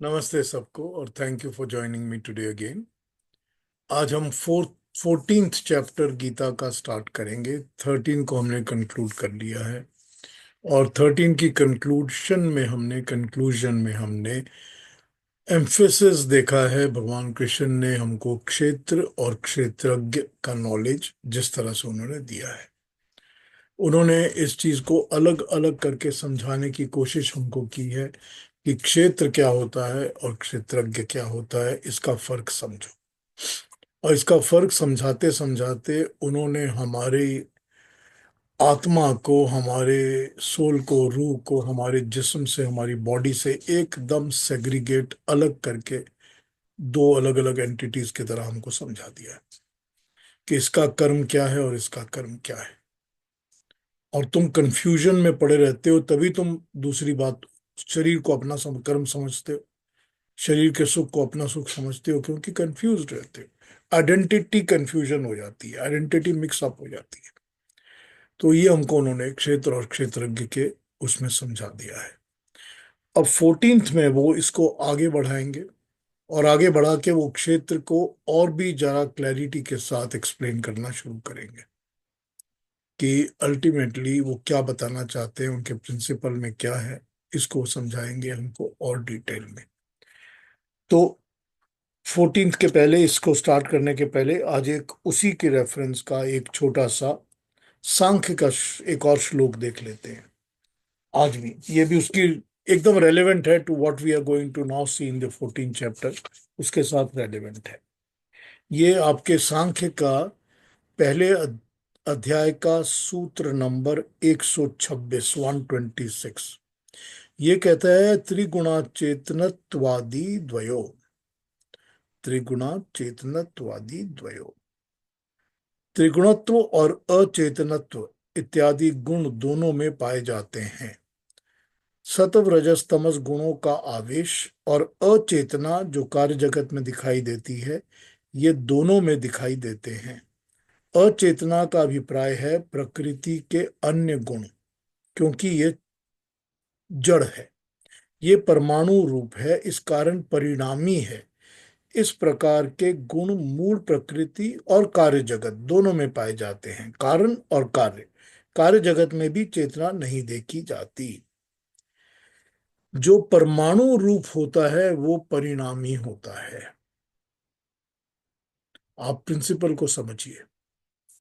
नमस्ते सबको और thank you for joining me today again. आज हम 14th चैप्टर गीता का स्टार्ट करेंगे। 13 को हमने कंक्लूड कर लिया है और 13 की कंक्लूजन में हमने एम्फेसिस देखा है। भगवान कृष्ण ने हमको क्षेत्र और क्षेत्रज्ञ का नॉलेज जिस तरह से उन्होंने दिया है, उन्होंने इस चीज को अलग अलग करके समझाने की कोशिश हमको की है कि क्षेत्र क्या होता है और क्षेत्रज्ञ क्या होता है, इसका फर्क समझो। और इसका फर्क समझाते समझाते उन्होंने हमारी आत्मा को, हमारे सोल को, रूह को हमारे जिस्म से, हमारी बॉडी से एकदम सेग्रीगेट अलग करके दो अलग अलग एंटिटीज की तरह हमको समझा दिया है कि इसका कर्म क्या है और इसका कर्म क्या है। और तुम कंफ्यूजन में पड़े रहते हो, तभी तुम दूसरी बात, शरीर को अपना कर्म समझते हो, शरीर के सुख को अपना सुख समझते हो, क्योंकि कंफ्यूज रहते हो। आइडेंटिटी कंफ्यूजन हो जाती है, आइडेंटिटी मिक्सअप हो जाती है। तो ये हमको उन्होंने क्षेत्र और क्षेत्रज्ञ के उसमें समझा दिया है। अब 14th में वो इसको आगे बढ़ाएंगे और आगे बढ़ा के वो क्षेत्र को और भी जरा क्लैरिटी के साथ एक्सप्लेन करना शुरू करेंगे कि अल्टीमेटली वो क्या बताना चाहते हैं, उनके प्रिंसिपल में क्या है। इसको समझाएंगे हमको और डिटेल में। तो 14th के पहले, इसको स्टार्ट करने के पहले आज एक उसी के रेफरेंस का एक छोटा सा सांख्य का एक और श्लोक देख लेते हैं। आज भी ये भी उसकी एकदम रेलेवेंट है to what we are going to now see in the 14 chapter, उसके साथ रेलेवेंट है। ये आपके सांख्य का पहले अध्याय का सूत्र नंबर 126, 126। ये कहता है त्रिगुणा चेतनत्वादि द्वयो, त्रिगुणा चेतनत्वादि द्वयो। त्रिगुणत्व और अचेतनत्व इत्यादि गुण दोनों में पाए जाते हैं। सत्व रजस तमस गुणों का आवेश और अचेतना जो कार्य जगत में दिखाई देती है, ये दोनों में दिखाई देते हैं। अचेतना का अभिप्राय है प्रकृति के अन्य गुण, क्योंकि ये जड़ है, ये परमाणु रूप है, इस कारण परिणामी है। इस प्रकार के गुण मूल प्रकृति और कार्य जगत दोनों में पाए जाते हैं। कारण और कार्य, कार्य जगत में भी चेतना नहीं देखी जाती। जो परमाणु रूप होता है वो परिणामी होता है। आप प्रिंसिपल को समझिए,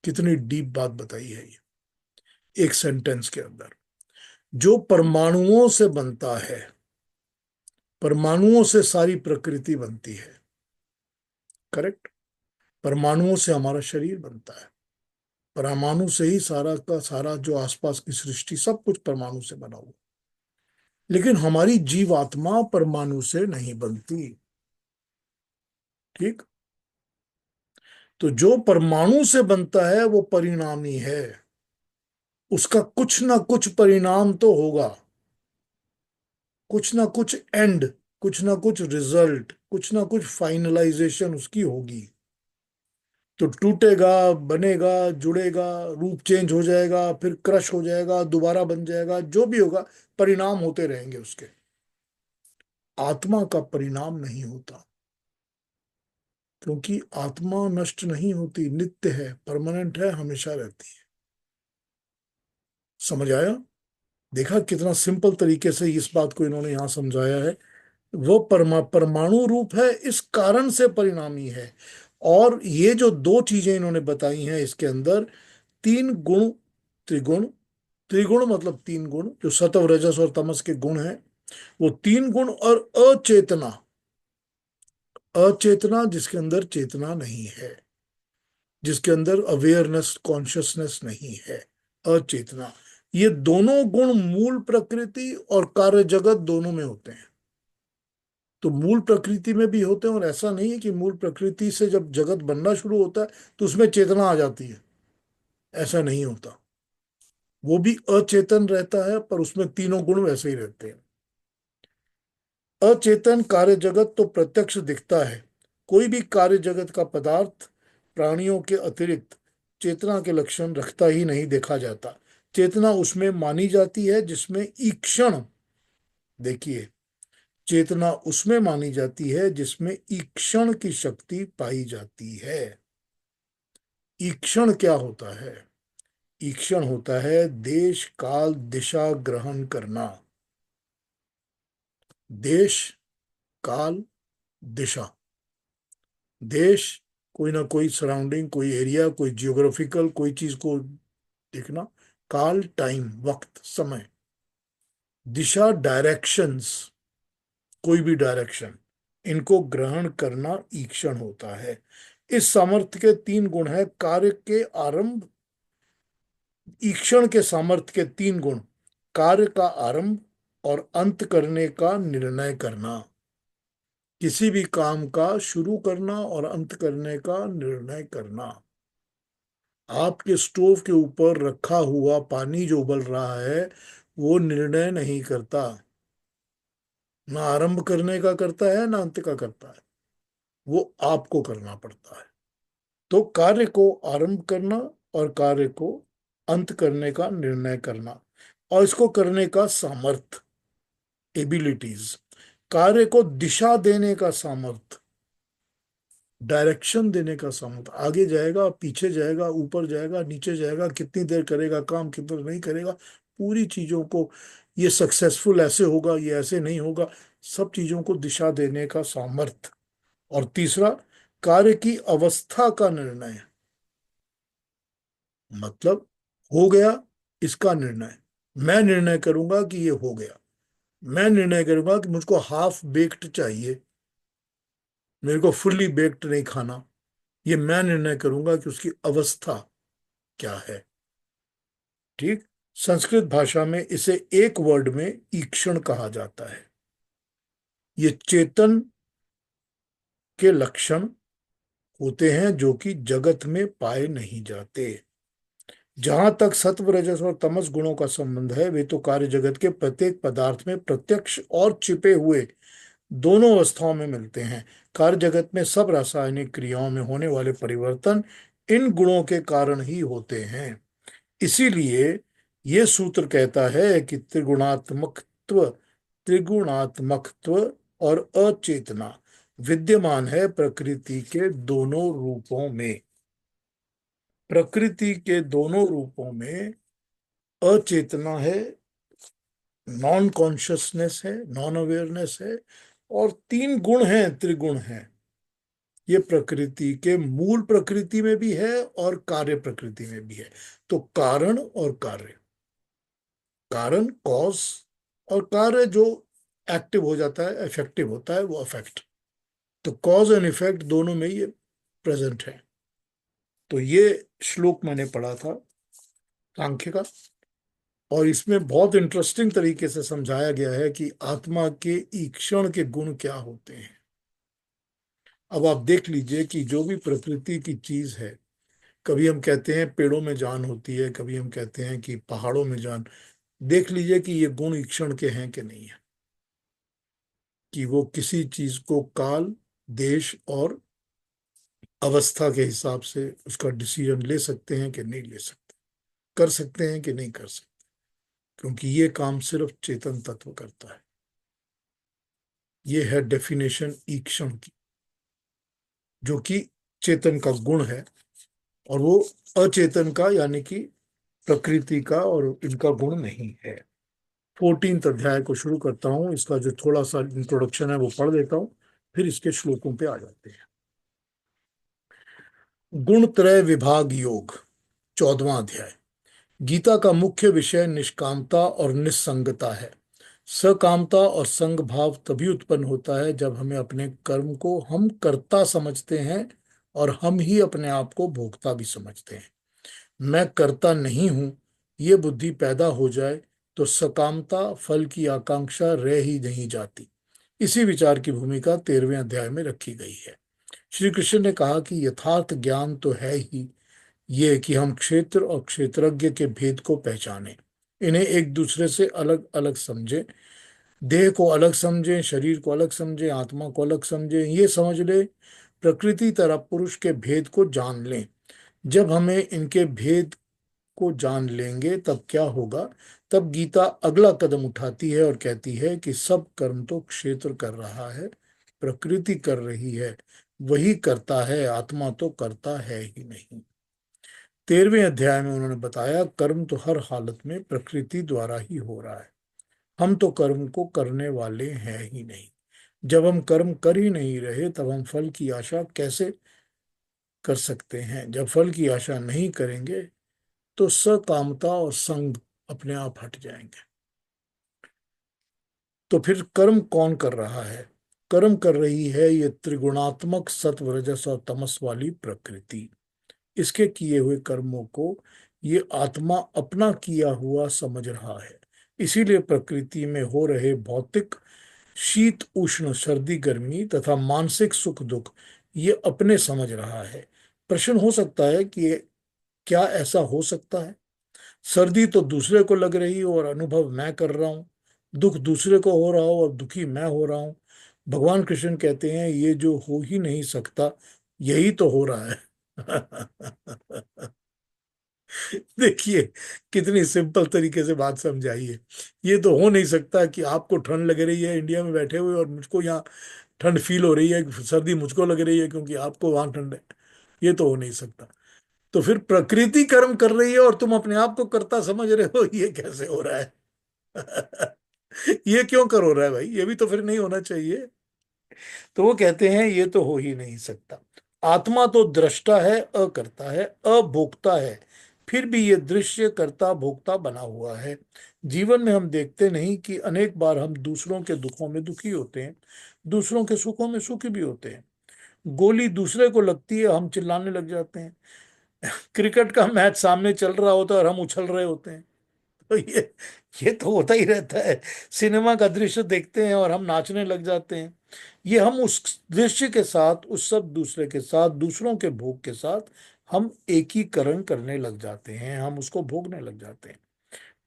कितनी डीप बात बताई है ये एक सेंटेंस के अंदर। जो परमाणुओं से बनता है, परमाणुओं से सारी प्रकृति बनती है, करेक्ट। परमाणुओं से हमारा शरीर बनता है, परमाणु से ही सारा का सारा जो आसपास की सृष्टि, सब कुछ परमाणु से बना हुआ। लेकिन हमारी जीवात्मा परमाणु से नहीं बनती, ठीक। तो जो परमाणु से बनता है वो परिणामी है, उसका कुछ ना कुछ परिणाम तो होगा, कुछ ना कुछ एंड, कुछ ना कुछ रिजल्ट, कुछ ना कुछ फाइनलाइजेशन उसकी होगी। तो टूटेगा, बनेगा, जुड़ेगा, रूप चेंज हो जाएगा, फिर क्रश हो जाएगा, दोबारा बन जाएगा, जो भी होगा परिणाम होते रहेंगे उसके। आत्मा का परिणाम नहीं होता, क्योंकि आत्मा नष्ट नहीं होती, नित्य है, परमानेंट है, हमेशा रहती है। समझ आया? देखा कितना सिंपल तरीके से इस बात को इन्होंने यहां समझाया है। वो परमाणु रूप है, इस कारण से परिणामी है। और ये जो दो चीजें इन्होंने बताई हैं इसके अंदर, तीन गुण, त्रिगुण, त्रिगुण मतलब तीन गुण, जो सत्व रजस और तमस के गुण हैं, वो तीन गुण, और अचेतना, अचेतना जिसके अंदर चेतना नहीं है, जिसके अंदर अवेयरनेस, कॉन्शियसनेस नहीं है, अचेतना। ये दोनों गुण मूल प्रकृति और कार्य जगत दोनों में होते हैं। तो मूल प्रकृति में भी होते हैं, और ऐसा नहीं है कि मूल प्रकृति से जब जगत बनना शुरू होता है तो उसमें चेतना आ जाती है, ऐसा नहीं होता। वो भी अचेतन रहता है, पर उसमें तीनों गुण वैसे ही रहते हैं। अचेतन कार्य जगत तो प्रत्यक्ष दिखता है। कोई भी कार्य जगत का पदार्थ प्राणियों के अतिरिक्त चेतना के लक्षण रखता ही नहीं देखा जाता। चेतना उसमें मानी जाती है जिसमें ईक्षण, देखिए, चेतना उसमें मानी जाती है जिसमें ईक्षण की शक्ति पाई जाती है। ईक्षण क्या होता है? ईक्षण होता है देश काल दिशा ग्रहण करना। देश, काल, दिशा। देश, कोई ना कोई सराउंडिंग, कोई एरिया, कोई जियोग्राफिकल कोई चीज को देखना। काल, टाइम, वक्त, समय। दिशा, डायरेक्शंस, कोई भी डायरेक्शन। इनको ग्रहण करना ईक्षण होता है। इस सामर्थ्य के तीन गुण हैं। कार्य के आरंभ, ईक्षण के सामर्थ्य के तीन गुण: कार्य का आरंभ और अंत करने का निर्णय करना। किसी भी काम का शुरू करना और अंत करने का निर्णय करना। आपके स्टोव के ऊपर रखा हुआ पानी जो उबल रहा है, वो निर्णय नहीं करता। ना आरंभ करने का करता है, ना अंत का करता है। वो आपको करना पड़ता है। तो कार्य को आरंभ करना और कार्य को अंत करने का निर्णय करना, और इसको करने का सामर्थ, एबिलिटीज। कार्य को दिशा देने का सामर्थ, डायरेक्शन देने का सामर्थ। आगे जाएगा, पीछे जाएगा, ऊपर जाएगा, नीचे जाएगा, कितनी देर करेगा काम, कितना नहीं करेगा, पूरी चीजों को, ये सक्सेसफुल ऐसे होगा, ये ऐसे नहीं होगा, सब चीजों को दिशा देने का सामर्थ। और तीसरा, कार्य की अवस्था का निर्णय, मतलब हो गया इसका निर्णय। मैं निर्णय करूंगा कि ये हो गया। मैं निर्णय करूंगा कि मुझको हाफ बेक्ड चाहिए, मेरे को फुल्ली बेक्ड नहीं खाना। ये मैं निर्णय करूंगा कि उसकी अवस्था क्या है। ठीक। संस्कृत भाषा में इसे एक वर्ड में ईक्षण कहा जाता है। ये चेतन के लक्षण होते हैं जो कि जगत में पाए नहीं जाते। जहां तक सत्व, रजस और तमस गुणों का संबंध है, वे तो कार्य जगत के प्रत्येक पदार्थ में प्रत्यक्ष और छिपे हुए दोनों अवस्थाओं में मिलते हैं। कार्य जगत में सब रासायनिक क्रियाओं में होने वाले परिवर्तन इन गुणों के कारण ही होते हैं। इसीलिए ये सूत्र कहता है कि त्रिगुणात्मकत्व और अचेतना विद्यमान है प्रकृति के दोनों रूपों में। प्रकृति के दोनों रूपों में अचेतना है, नॉन कॉन्शियसनेस है, नॉन अवेयरनेस है, और तीन गुण हैं, त्रिगुण हैं। ये प्रकृति के मूल प्रकृति में भी है और कार्य प्रकृति में भी है। तो कारण और कार्य, कारण कॉज, और कार्य जो एक्टिव हो जाता है, इफेक्टिव होता है, वो अफेक्ट। तो कॉज एंड इफेक्ट दोनों में ये प्रेजेंट है। तो ये श्लोक मैंने पढ़ा था सांख्य का, और इसमें बहुत इंटरेस्टिंग तरीके से समझाया गया है कि आत्मा के ईक्षण के गुण क्या होते हैं। अब आप देख लीजिए कि जो भी प्रकृति की चीज है, कभी हम कहते हैं पेड़ों में जान होती है, कभी हम कहते हैं कि पहाड़ों में जान। देख लीजिए कि ये गुण ईक्षण के हैं कि नहीं है, कि वो किसी चीज को काल, देश और अवस्था के हिसाब से उसका डिसीजन ले सकते हैं कि नहीं ले सकते, कर सकते हैं कि नहीं कर सकते, क्योंकि ये काम सिर्फ चेतन तत्व करता है। ये है डेफिनेशन ईक्षण की, जो कि चेतन का गुण है, और वो अचेतन का यानी कि प्रकृति का और इनका गुण नहीं है। 14th अध्याय को शुरू करता हूं। इसका जो थोड़ा सा इंट्रोडक्शन है वो पढ़ देता हूं, फिर इसके श्लोकों पे आ जाते हैं। गुण त्रय विभाग योग, 14वां अध्याय। गीता का मुख्य विषय निष्कामता और निस्संगता है। सकामता और संग भाव तभी उत्पन्न होता है जब हमें अपने कर्म को हम कर्ता समझते हैं और हम ही अपने आप को भोक्ता भी समझते हैं। मैं करता नहीं हूं, ये बुद्धि पैदा हो जाए तो सकामता, फल की आकांक्षा रह ही नहीं जाती। इसी विचार की भूमिका 13वें अध्याय में रखी गई है। श्री कृष्ण ने कहा कि यथार्थ ज्ञान तो है ही ये कि हम क्षेत्र और क्षेत्रज्ञ के भेद को पहचानें, इन्हें एक दूसरे से अलग अलग समझें, देह को अलग समझें, शरीर को अलग समझें, आत्मा को अलग समझें। ये समझ ले, प्रकृति तरह पुरुष के भेद को जान लें। जब हमें इनके भेद को जान लेंगे तब क्या होगा? तब गीता अगला कदम उठाती है और कहती है कि सब कर्म तो क्षेत्र कर रहा है, प्रकृति कर रही है, वही करता है, आत्मा तो करता है ही नहीं। 13वें अध्याय में उन्होंने बताया कर्म तो हर हालत में प्रकृति द्वारा ही हो रहा है, हम तो कर्म को करने वाले हैं ही नहीं। जब हम कर्म कर ही नहीं रहे तब हम फल की आशा कैसे कर सकते हैं? जब फल की आशा नहीं करेंगे तो सकामता और संग अपने आप हट जाएंगे। तो फिर कर्म कौन कर रहा है? कर्म कर रही है ये त्रिगुणात्मक सत्व रजस और तमस वाली प्रकृति। इसके किए हुए कर्मों को ये आत्मा अपना किया हुआ समझ रहा है। इसीलिए प्रकृति में हो रहे भौतिक शीत उष्ण सर्दी गर्मी तथा मानसिक सुख दुख ये अपने समझ रहा है। प्रश्न हो सकता है कि क्या ऐसा हो सकता है? सर्दी तो दूसरे को लग रही हो और अनुभव मैं कर रहा हूं, दुख दूसरे को हो रहा हो और दुखी मैं हो रहा हूं। भगवान कृष्ण कहते हैं ये जो हो ही नहीं सकता यही तो हो रहा है। देखिए कितनी सिंपल तरीके से बात समझाई है। ये तो हो नहीं सकता कि आपको ठंड लग रही है इंडिया में बैठे हुए और मुझको यहाँ ठंड फील हो रही है, सर्दी मुझको लग रही है क्योंकि आपको वहां ठंड है। ये तो हो नहीं सकता। तो फिर प्रकृति कर्म कर रही है और तुम अपने आप को कर्ता समझ रहे हो, ये कैसे हो रहा है? ये क्यों कर हो रहा है भाई? ये भी तो फिर नहीं होना चाहिए। तो वो कहते हैं ये तो हो ही नहीं सकता। आत्मा तो दृष्टा है, अकर्ता है, अभोक्ता है, फिर भी ये दृश्य कर्ता भोक्ता बना हुआ है। जीवन में हम देखते नहीं कि अनेक बार हम दूसरों के दुखों में दुखी होते हैं, दूसरों के सुखों में सुखी भी होते हैं। गोली दूसरे को लगती है, हम चिल्लाने लग जाते हैं। क्रिकेट का मैच सामने चल रहा होता है और हम उछल रहे होते हैं। तो ये तो होता ही रहता है। सिनेमा का दृश्य देखते हैं और हम नाचने लग जाते हैं। ये हम उस दृश्य के साथ, उस सब दूसरे के साथ, दूसरों के भोग के साथ हम एकीकरण करने लग जाते हैं, हम उसको भोगने लग जाते हैं।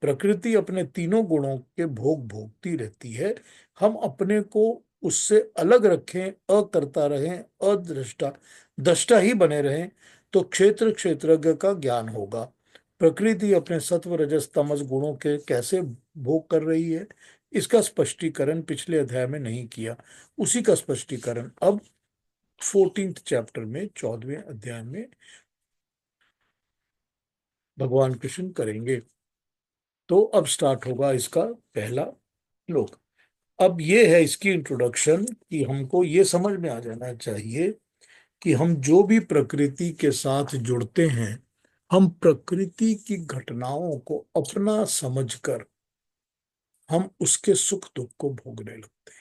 प्रकृति अपने तीनों गुणों के भोग भोगती रहती है। हम अपने को उससे अलग रखें, अकर्ता रहें, अदृष्टा दृष्टा ही बने रहें, तो क्षेत्र क्षेत्रज्ञ का ज्ञान होगा। प्रकृति अपने सत्व रजस तमस गुणों के कैसे भोग कर रही है, इसका स्पष्टीकरण पिछले अध्याय में नहीं किया। उसी का स्पष्टीकरण अब 14th चैप्टर में, 14वें अध्याय में भगवान कृष्ण करेंगे। तो अब स्टार्ट होगा इसका पहला श्लोक। अब ये है इसकी इंट्रोडक्शन कि हमको ये समझ में आ जाना चाहिए कि हम जो भी प्रकृति के साथ जुड़ते हैं, हम प्रकृति की घटनाओं को अपना समझकर हम उसके सुख दुख को भोगने लगते हैं।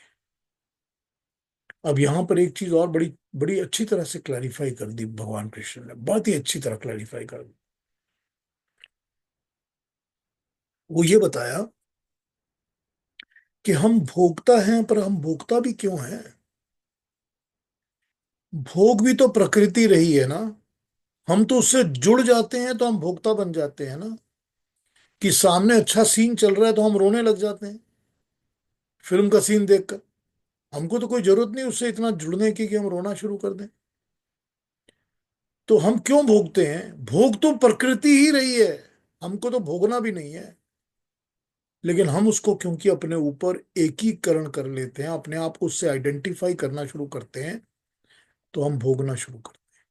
अब यहां पर एक चीज और बड़ी बड़ी अच्छी तरह से क्लैरिफाई कर दी भगवान कृष्ण ने, बहुत ही अच्छी तरह क्लैरिफाई कर दी। वो ये बताया कि हम भोगता हैं, पर हम भोगता भी क्यों हैं? भोग भी तो प्रकृति रही है ना। हम तो उससे जुड़ जाते हैं तो हम भोक्ता बन जाते हैं ना। कि सामने अच्छा सीन चल रहा है तो हम रोने लग जाते हैं फिल्म का सीन देखकर। हमको तो कोई जरूरत नहीं उससे इतना जुड़ने की कि हम रोना शुरू कर दें। तो हम क्यों भोगते हैं? भोग तो प्रकृति ही रही है, हमको तो भोगना भी नहीं है। लेकिन हम उसको क्योंकि अपने ऊपर एकीकरण कर लेते हैं, अपने आप को उससे आइडेंटिफाई करना शुरू करते हैं, तो हम भोगना शुरू करते हैं।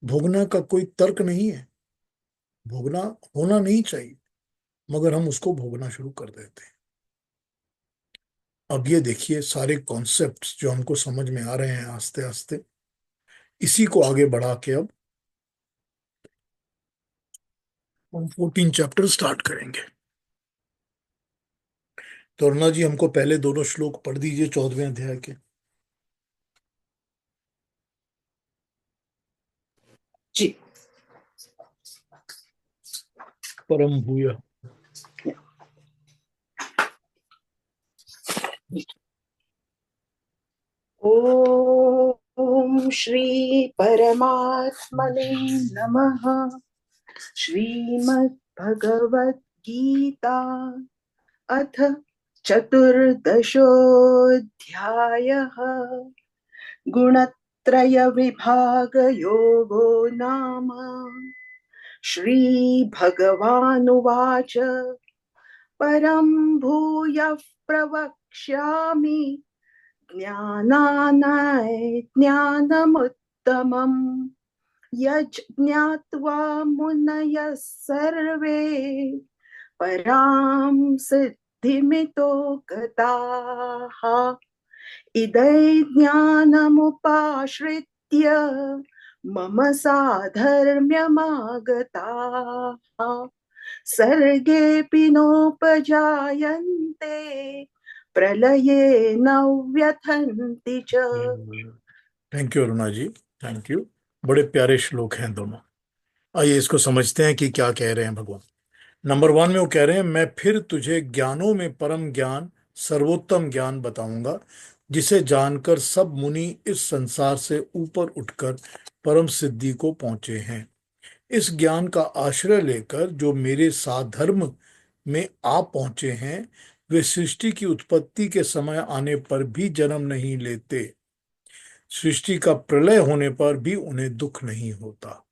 भोगना का कोई तर्क नहीं है, भोगना होना नहीं चाहिए, मगर हम उसको भोगना शुरू कर देते हैं। अब ये देखिए सारे कॉन्सेप्ट्स जो हमको समझ में आ रहे हैं आस्ते आस्ते, इसी को आगे बढ़ा के अब हम 14 चैप्टर स्टार्ट करेंगे। तो अरुणा जी हमको पहले दोनों श्लोक पढ़ दीजिए 14वें अध्याय के। जी। परम भूय। ओम श्री परमात्मने नमः। श्रीमद् भगवत गीता अथ चतुर्दशोऽध्यायः। गुणत्रय विभाग योगो नाम श्रीभगवानुवाच परं भूयः प्रवक्ष्यामि ज्ञानानाय ज्ञानमुत्तमम् यज्ञात्वा मुनयः सर्वे परां सिद्धिमितो गताः इदै ज्ञानमुपाश्रित्य मम साधर्म्यमागताः सर्गेऽपि नोपजायन्ते प्रलये न व्यथन्ति च। Thank you Aruna ji, thank you. बड़े प्यारे श्लोक हैं दोनों। आइए इसको समझते हैं कि क्या कह रहे हैं भगवान। नंबर वन में वो कह रहे हैं, मैं फिर तुझे ज्ञानों में परम ज्ञान, सर्वोत्तम ज्ञान बताऊंगा, जिसे जानकर सब मुनि इस संसार से ऊपर उठकर परम सिद्धि को पहुंचे हैं। इस ज्ञान का आश्रय लेकर जो मेरे साधर्म में आ पहुंचे हैं, वे सृष्टि की उत्पत्ति के समय आने पर भी जन्म नहीं लेते। सृष्टि का प्रलय होने पर भी उन्हें दुख नहीं होता।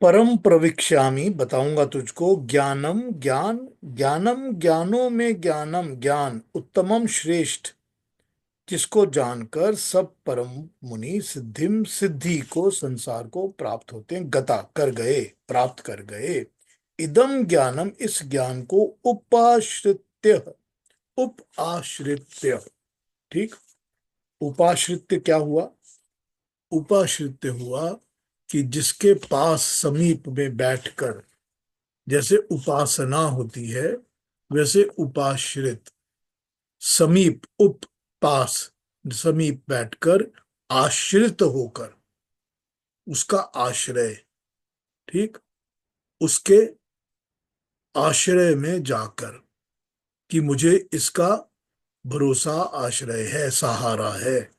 परम प्रविक्ष्यामि, बताऊंगा तुझको, ज्ञानम ज्ञान, ज्ञानम ज्ञानों में ज्ञानम ज्ञान, उत्तमम श्रेष्ठ, जिसको जानकर सब परम मुनि सिद्धिम, सिद्धि को, संसार को प्राप्त होते हैं। गता, कर गए, प्राप्त कर गए। इदम ज्ञानम, इस ज्ञान को, उपाश्रित्य, उपाश्रित्य, ठीक। उपाश्रित्य क्या हुआ? उपाश्रित्य हुआ कि जिसके पास समीप में बैठकर, जैसे उपासना होती है वैसे उपाश्रित, समीप, उप, पास, समीप बैठकर, आश्रित होकर, उसका आश्रय, ठीक, उसके आश्रय में जाकर, कि मुझे इसका भरोसा, आश्रय है, सहारा है,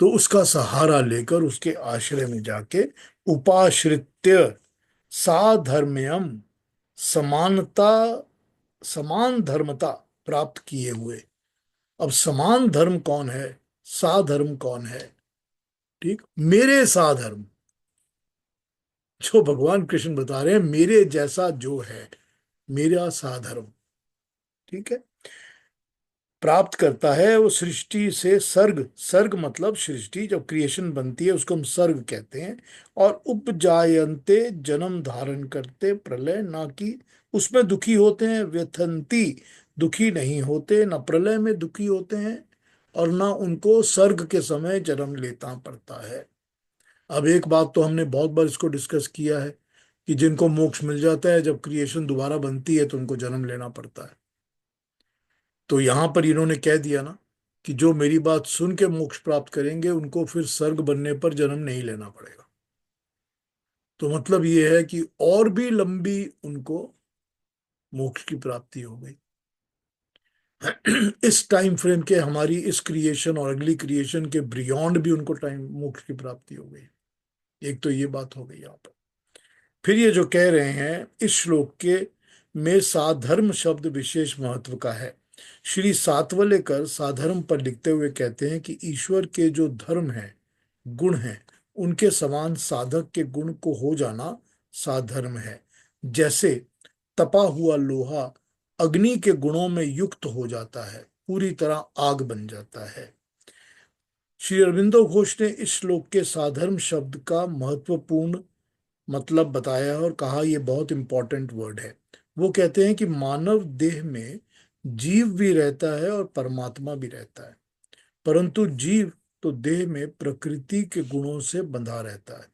तो उसका सहारा लेकर उसके आश्रय में जाके, उपाश्रित्य साधर्म्यम, समानता, समान धर्मता प्राप्त किए हुए। अब समान धर्म कौन है, साधर्म कौन है? ठीक, मेरे साधर्म, जो भगवान कृष्ण बता रहे हैं, मेरे जैसा जो है, मेरा साधर्म, ठीक है, प्राप्त करता है। वो सृष्टि से सर्ग, सर्ग मतलब सृष्टि, जब क्रिएशन बनती है उसको हम सर्ग कहते हैं। और उपजायन्ते, जन्म धारण करते, प्रलय, ना कि उसमें दुखी होते हैं, व्यथंती, दुखी नहीं होते, ना प्रलय में दुखी होते हैं, और ना उनको सर्ग के समय जन्म लेता पड़ता है। अब एक बात तो हमने बहुत बार इसको डिस्कस किया है कि जिनको मोक्ष मिल जाता है, जब क्रिएशन दोबारा बनती है तो उनको जन्म लेना पड़ता है। तो यहां पर इन्होंने कह दिया ना कि जो मेरी बात सुन के मोक्ष प्राप्त करेंगे उनको फिर स्वर्ग बनने पर जन्म नहीं लेना पड़ेगा। तो मतलब ये है कि और भी लंबी उनको मोक्ष की प्राप्ति हो गई। इस टाइम फ्रेम के, हमारी इस क्रिएशन और अगली क्रिएशन के बियॉन्ड भी उनको टाइम, मोक्ष की प्राप्ति हो गई। एक तो ये बात हो गई यहाँ पर। फिर ये जो कह रहे हैं इस श्लोक के में, साधर्म शब्द विशेष महत्व का है। श्री सातवलेकर साधर्म पर लिखते हुए कहते हैं कि ईश्वर के जो धर्म है, गुण हैं, उनके समान साधक के गुण को हो जाना साधर्म है। जैसे तपा हुआ लोहा अग्नि के गुणों में युक्त हो जाता है, पूरी तरह आग बन जाता है। श्री अरविंदो घोष ने इस श्लोक के साधर्म शब्द का महत्वपूर्ण मतलब बताया और कहा यह बहुत इंपॉर्टेंट वर्ड है। वो कहते हैं कि मानव देह में जीव भी रहता है और परमात्मा भी रहता है, परंतु जीव तो देह में प्रकृति के गुणों से बंधा रहता है,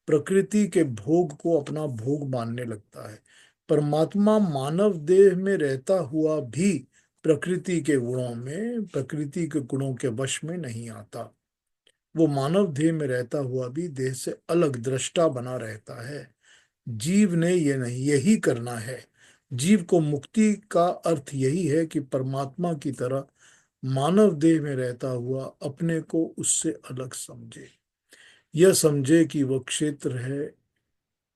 प्रकृति के भोग को अपना भोग मानने लगता है। परमात्मा मानव देह में रहता हुआ भी प्रकृति के गुणों में, प्रकृति के गुणों के वश में नहीं आता। वो मानव देह में रहता हुआ भी देह से अलग दृष्टा बना रहता है। जीव ने ये नहीं, यही करना है। जीव को मुक्ति का अर्थ यही है कि परमात्मा की तरह मानव देह में रहता हुआ अपने को उससे अलग समझे। यह समझे कि वह क्षेत्र है,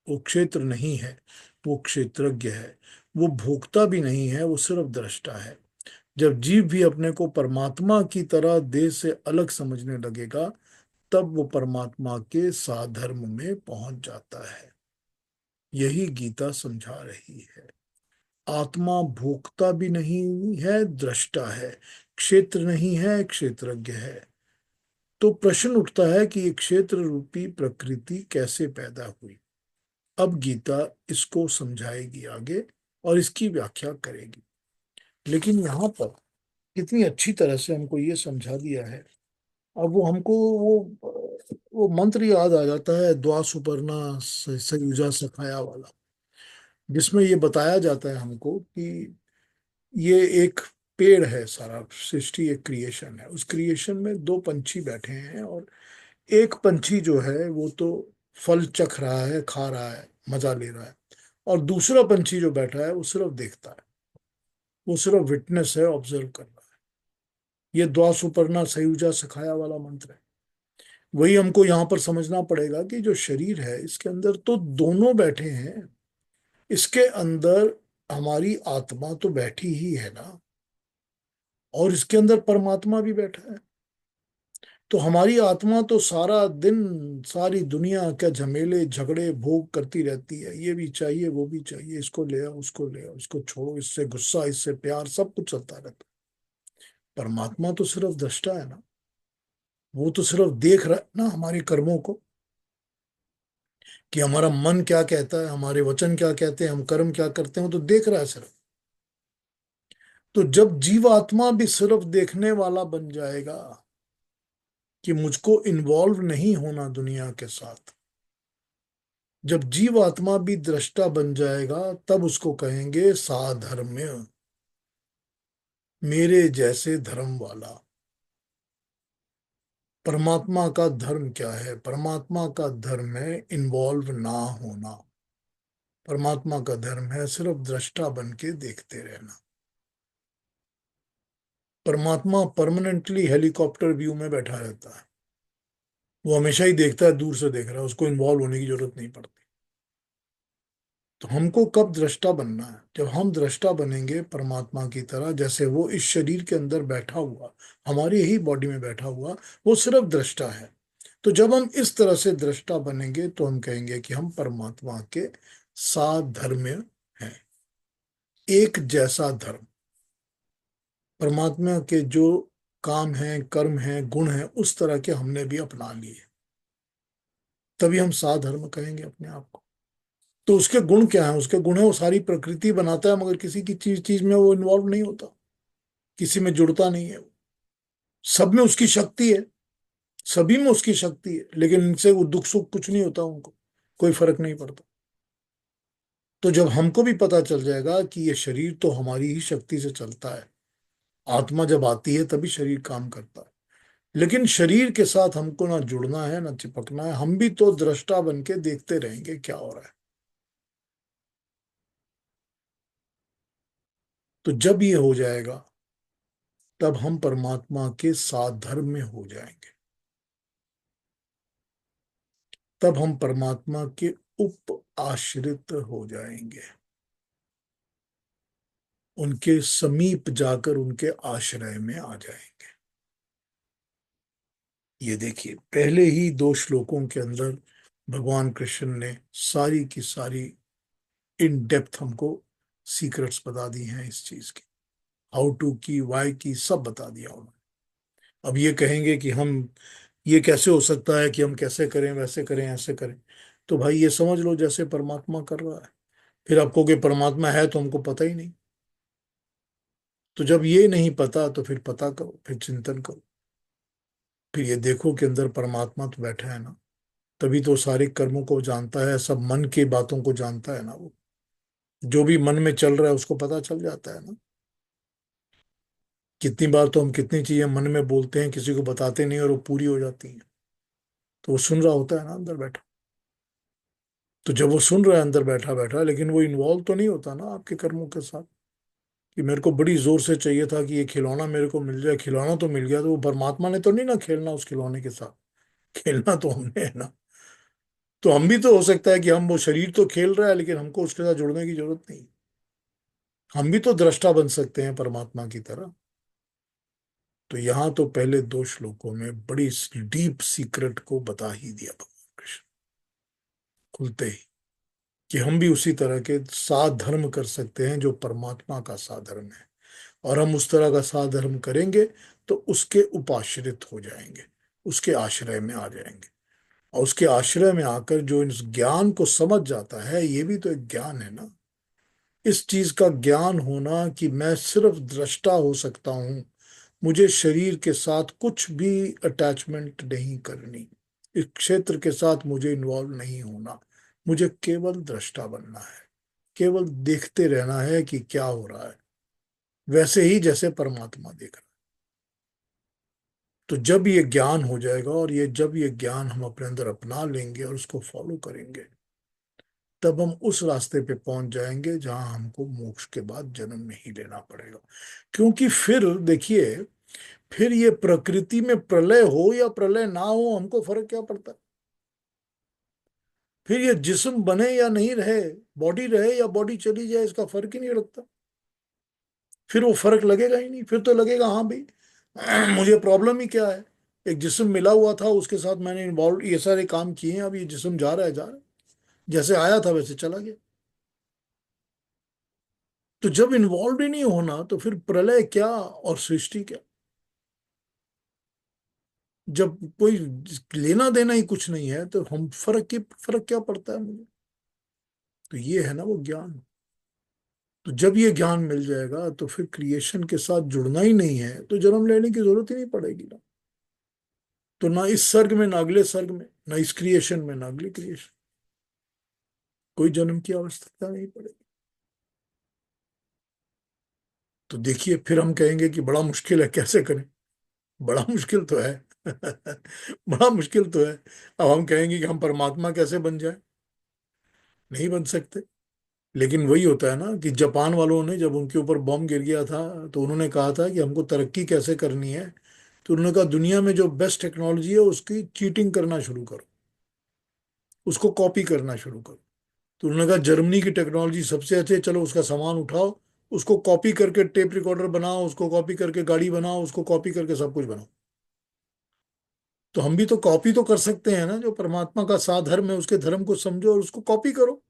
वो क्षेत्र नहीं है, वो क्षेत्रज्ञ है। वो भोक्ता भी नहीं है, वो सिर्फ दृष्टा है। जब जीव भी अपने को परमात्मा की तरह देह से अलग समझने लगेगा, तब वो परमात्मा के साधर्म में पहुंच जाता है। यही गीता समझा रही है। आत्मा भोक्ता भी नहीं है, दृष्टा है। क्षेत्र नहीं है, क्षेत्रज्ञ है। तो प्रश्न उठता है कि ये क्षेत्र रूपी प्रकृति कैसे पैदा हुई। अब गीता इसको समझाएगी आगे और इसकी व्याख्या करेगी। लेकिन यहाँ पर कितनी अच्छी तरह से हमको ये समझा दिया है। अब वो हमको वो मंत्र याद आ जाता है, द्वा सुपर्णा सयुजा सखाया वाला, जिसमें ये बताया जाता है हमको कि ये एक पेड़ है, सारा सृष्टि एक क्रिएशन है। उस क्रिएशन में दो पंछी बैठे हैं, और एक पंछी जो है वो तो फल चख रहा है, खा रहा है, मजा ले रहा है। और दूसरा पंछी जो बैठा है वो सिर्फ देखता है, वो सिर्फ विटनेस है, ऑब्जर्व कर रहा है। ये द्वा सुपर्णा सयुजा सखाया वाला मंत्र है। वही हमको यहाँ पर समझना पड़ेगा कि जो शरीर है इसके अंदर तो दोनों बैठे हैं। इसके अंदर हमारी आत्मा तो बैठी ही है ना, और इसके अंदर परमात्मा भी बैठा है। तो हमारी आत्मा तो सारा दिन सारी दुनिया के झमेले झगड़े भोग करती रहती है, ये भी चाहिए वो भी चाहिए, इसको ले आओ उसको ले आओ, इसको छोड़ो, इससे गुस्सा इससे प्यार, सब कुछ चलता रहता है। परमात्मा तो सिर्फ दृष्टा है ना, वो तो सिर्फ देख रहा है ना हमारे कर्मों को, कि हमारा मन क्या कहता है, हमारे वचन क्या कहते हैं, हम कर्म क्या करते हैं, वो तो देख रहा है सिर्फ। तो जब जीवात्मा भी सिर्फ देखने वाला बन जाएगा कि मुझको इन्वॉल्व नहीं होना दुनिया के साथ, जब जीवात्मा भी दृष्टा बन जाएगा, तब उसको कहेंगे साधर्म्य, मेरे जैसे धर्म वाला। परमात्मा का धर्म क्या है? परमात्मा का धर्म है इन्वॉल्व ना होना। परमात्मा का धर्म है सिर्फ दृष्टा बन के देखते रहना। परमात्मा परमानेंटली हेलीकॉप्टर व्यू में बैठा रहता है, वो हमेशा ही देखता है, दूर से देख रहा है, उसको इन्वॉल्व होने की जरूरत नहीं पड़ती। तो हमको कब दृष्टा बनना है? जब हम दृष्टा बनेंगे परमात्मा की तरह, जैसे वो इस शरीर के अंदर बैठा हुआ, हमारी ही बॉडी में बैठा हुआ, वो सिर्फ दृष्टा है। तो जब हम इस तरह से दृष्टा बनेंगे तो हम कहेंगे कि हम परमात्मा के साधर्म्य हैं, एक जैसा धर्म। परमात्मा के जो काम हैं, कर्म हैं, गुण हैं, उस तरह के हमने भी अपना लिए, तभी हम साधर्म कहेंगे अपने आप को। तो उसके गुण क्या है? उसके गुण है वो सारी प्रकृति बनाता है, मगर किसी की चीज चीज में वो इन्वॉल्व नहीं होता, किसी में जुड़ता नहीं है वो। सब में उसकी शक्ति है, सभी में उसकी शक्ति है, लेकिन इनसे वो दुख सुख कुछ नहीं होता उनको, कोई फर्क नहीं पड़ता। तो जब हमको भी पता चल जाएगा कि ये शरीर तो हमारी ही शक्ति से चलता है, आत्मा जब आती है तभी शरीर काम करता है, लेकिन शरीर के साथ हमको ना जुड़ना है ना चिपकना है, हम भी तो दृष्टा बन के देखते रहेंगे क्या हो रहा है। तो जब ये हो जाएगा तब हम परमात्मा के साधर्म में हो जाएंगे, तब हम परमात्मा के उप आश्रित हो जाएंगे, उनके समीप जाकर उनके आश्रय में आ जाएंगे। ये देखिए, पहले ही दो श्लोकों के अंदर भगवान कृष्ण ने सारी की सारी इन डेप्थ हमको सीक्रेट्स बता दी हैं इस चीज की, हाउ टू की, वाई की, सब बता दिया उन्होंने। अब ये कहेंगे कि हम, ये कैसे हो सकता है कि हम कैसे करें, वैसे करें, ऐसे करें? तो भाई ये समझ लो जैसे परमात्मा कर रहा है। फिर आपको कि परमात्मा है तो हमको पता ही नहीं। तो जब ये नहीं पता तो फिर पता करो, फिर चिंतन करो, फिर ये देखो कि अंदर परमात्मा तो बैठा है ना, तभी तो सारे कर्मों को जानता है, सब मन की बातों को जानता है ना वो। जो भी मन में चल रहा है उसको पता चल जाता है ना। कितनी बार तो हम कितनी चीजें मन में बोलते हैं, किसी को बताते नहीं, और वो पूरी हो जाती हैं। तो वो सुन रहा होता है ना अंदर बैठा। तो जब वो सुन रहा है अंदर बैठा बैठा, लेकिन वो इन्वॉल्व तो नहीं होता ना आपके कर्मों के साथ, कि मेरे को बड़ी जोर से चाहिए था कि ये खिलौना मेरे को मिल जाए, खिलौना तो मिल गया, तो वो परमात्मा ने तो नहीं ना खेलना उस खिलौने के साथ, खेलना तो हमने है ना। तो हम भी तो हो सकता है कि हम, वो शरीर तो खेल रहा है लेकिन हमको उसके साथ जुड़ने की जरूरत नहीं। हम भी तो दृष्टा बन सकते हैं परमात्मा की तरह। तो यहां तो पहले 2 श्लोकों में बड़ी डीप सीक्रेट को बता ही दिया भगवान कृष्ण खुलते ही, कि हम भी उसी तरह के साधर्म कर सकते हैं जो परमात्मा का साधर्म है। और हम उस तरह का साधर्म करेंगे तो उसके उपाश्रित हो जाएंगे, उसके आश्रय में आ जाएंगे। और उसके आश्रय में आकर जो इस ज्ञान को समझ जाता है, ये भी तो एक ज्ञान है ना। इस चीज का ज्ञान होना कि मैं सिर्फ दृष्टा हो सकता हूं, मुझे शरीर के साथ कुछ भी अटैचमेंट नहीं करनी, इस क्षेत्र के साथ मुझे इन्वॉल्व नहीं होना, मुझे केवल दृष्टा बनना है, केवल देखते रहना है कि क्या हो रहा है, वैसे ही जैसे परमात्मा देख रहा है। तो जब ये ज्ञान हो जाएगा, और ये जब ये ज्ञान हम अपने अंदर अपना लेंगे और उसको फॉलो करेंगे, तब हम उस रास्ते पे पहुंच जाएंगे जहां हमको मोक्ष के बाद जन्म नहीं लेना पड़ेगा। क्योंकि फिर देखिए, फिर ये प्रकृति में प्रलय हो या प्रलय ना हो, हमको फर्क क्या पड़ता है? फिर ये जिस्म बने या नहीं रहे, बॉडी रहे या बॉडी चली जाए, इसका फर्क ही नहीं लगता। फिर वो फर्क लगेगा ही नहीं। फिर तो लगेगा हाँ भाई मुझे प्रॉब्लम ही क्या है, एक जिस्म मिला हुआ था, उसके साथ मैंने इन्वॉल्व ये सारे काम किए हैं, अब ये जिस्म जा रहा है, जा रहा है, जैसे आया था वैसे चला गया। तो जब इन्वॉल्व ही नहीं होना, तो फिर प्रलय क्या और सृष्टि क्या? जब कोई लेना देना ही कुछ नहीं है, तो हम फर्क क्या पड़ता है मुझे? तो ये है ना वो ज्ञान। तो जब ये ज्ञान मिल जाएगा, तो फिर क्रिएशन के साथ जुड़ना ही नहीं है, तो जन्म लेने की जरूरत ही नहीं पड़ेगी ना। तो ना इस सर्ग में, ना अगले सर्ग में, ना इस क्रिएशन में, ना अगले क्रिएशन, कोई जन्म की आवश्यकता नहीं पड़ेगी। तो देखिए, फिर हम कहेंगे कि बड़ा मुश्किल है, कैसे करें? बड़ा मुश्किल तो है बड़ा मुश्किल तो है। अब हम कहेंगे कि हम परमात्मा कैसे बन जाए? नहीं बन सकते। लेकिन वही होता है ना, कि जापान वालों ने जब उनके ऊपर बॉम्ब गिर गया था, तो उन्होंने कहा था कि हमको तरक्की कैसे करनी है। तो उन्होंने कहा दुनिया में जो बेस्ट टेक्नोलॉजी है उसकी चीटिंग करना शुरू करो, उसको कॉपी करना शुरू करो। तो उन्होंने कहा जर्मनी की टेक्नोलॉजी सबसे अच्छी है, चलो उसका सामान उठाओ, उसको कॉपी करके टेप रिकॉर्डर बनाओ, उसको कॉपी करके गाड़ी बनाओ, उसको कॉपी करके सब कुछ बनाओ। तो हम भी तो कॉपी तो कर सकते हैं ना, जो परमात्मा का साधर्म है उसके धर्म को समझो और उसको कॉपी करो।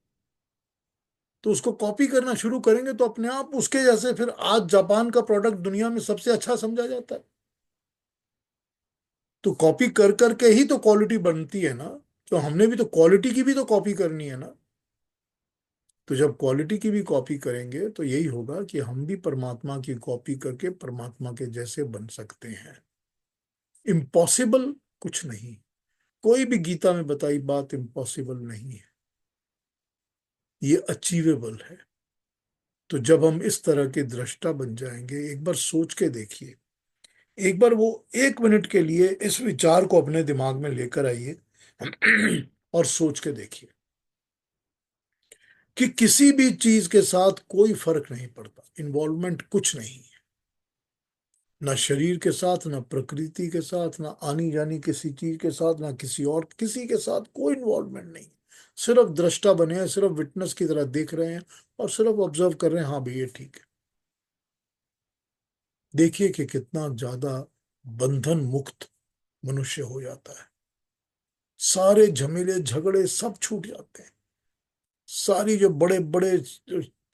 तो उसको कॉपी करना शुरू करेंगे तो अपने आप उसके जैसे, फिर आज जापान का प्रोडक्ट दुनिया में सबसे अच्छा समझा जाता है। तो कॉपी कर करके ही तो क्वालिटी बनती है ना। तो हमने भी तो क्वालिटी की भी तो कॉपी करनी है ना। तो जब क्वालिटी की भी कॉपी करेंगे, तो यही होगा कि हम भी परमात्मा की कॉपी करके परमात्मा के जैसे बन सकते हैं। इम्पॉसिबल कुछ नहीं, कोई भी गीता में बताई बात इम्पॉसिबल नहीं है, ये अचीवेबल है। तो जब हम इस तरह के दृष्टा बन जाएंगे, एक बार सोच के देखिए, एक बार वो 1 मिनट के लिए इस विचार को अपने दिमाग में लेकर आइए और सोच के देखिए कि किसी भी चीज के साथ कोई फर्क नहीं पड़ता, इन्वॉल्वमेंट कुछ नहीं है, ना शरीर के साथ, ना प्रकृति के साथ, ना आनी जानी किसी चीज के साथ, ना किसी और किसी के साथ कोई इन्वॉल्वमेंट नहीं। सिर्फ दृष्टा बने हैं, सिर्फ विटनेस की तरह देख रहे हैं, और सिर्फ ऑब्जर्व कर रहे हैं, हाँ भाई ये ठीक है। देखिए कि कितना ज्यादा बंधन मुक्त मनुष्य हो जाता है। सारे झमेले झगड़े सब छूट जाते हैं। सारी जो बड़े बड़े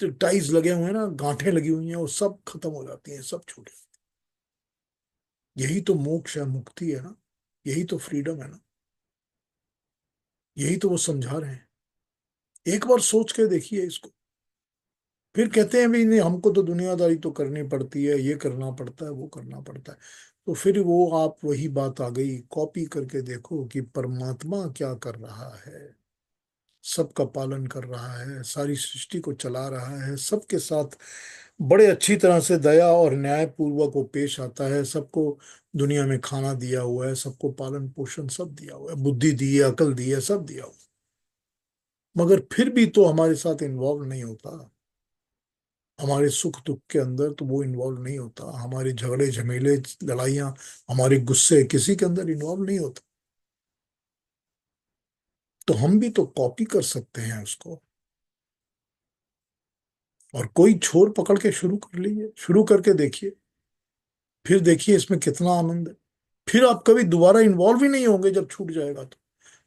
टाइज लगे हुए हैं ना, गांठें लगी हुई हैं, वो सब खत्म हो जाती हैं, सब छूट जाती हैं। यही तो मोक्ष है, मुक्ति है ना, यही तो फ्रीडम है ना, यही तो वो समझा रहे हैं। एक बार सोच के देखिए इसको। फिर कहते हैं भी नहीं, हमको तो दुनियादारी तो करनी पड़ती है, ये करना पड़ता है, वो करना पड़ता है। तो फिर वो आप वही बात आ गई, कॉपी करके देखो कि परमात्मा क्या कर रहा है। सबका पालन कर रहा है, सारी सृष्टि को चला रहा है, सबके साथ बड़े अच्छी तरह से दया और न्याय पूर्वक वो पेश आता है। सबको दुनिया में खाना दिया हुआ है, सबको पालन पोषण सब दिया हुआ है, बुद्धि दी है, अकल दी है, सब दिया हुआ है। मगर फिर भी तो हमारे साथ इन्वॉल्व नहीं होता। हमारे सुख दुख के अंदर तो वो इन्वॉल्व नहीं होता, हमारे झगड़े झमेले लड़ाइयाँ, हमारे गुस्से किसी के अंदर इन्वॉल्व नहीं होता। तो हम भी तो कॉपी कर सकते हैं उसको। और कोई छोर पकड़ के शुरू कर लीजिए, शुरू करके देखिए। फिर देखिए इसमें कितना आनंद है। फिर आप कभी दोबारा इन्वॉल्व ही नहीं होंगे जब छूट जाएगा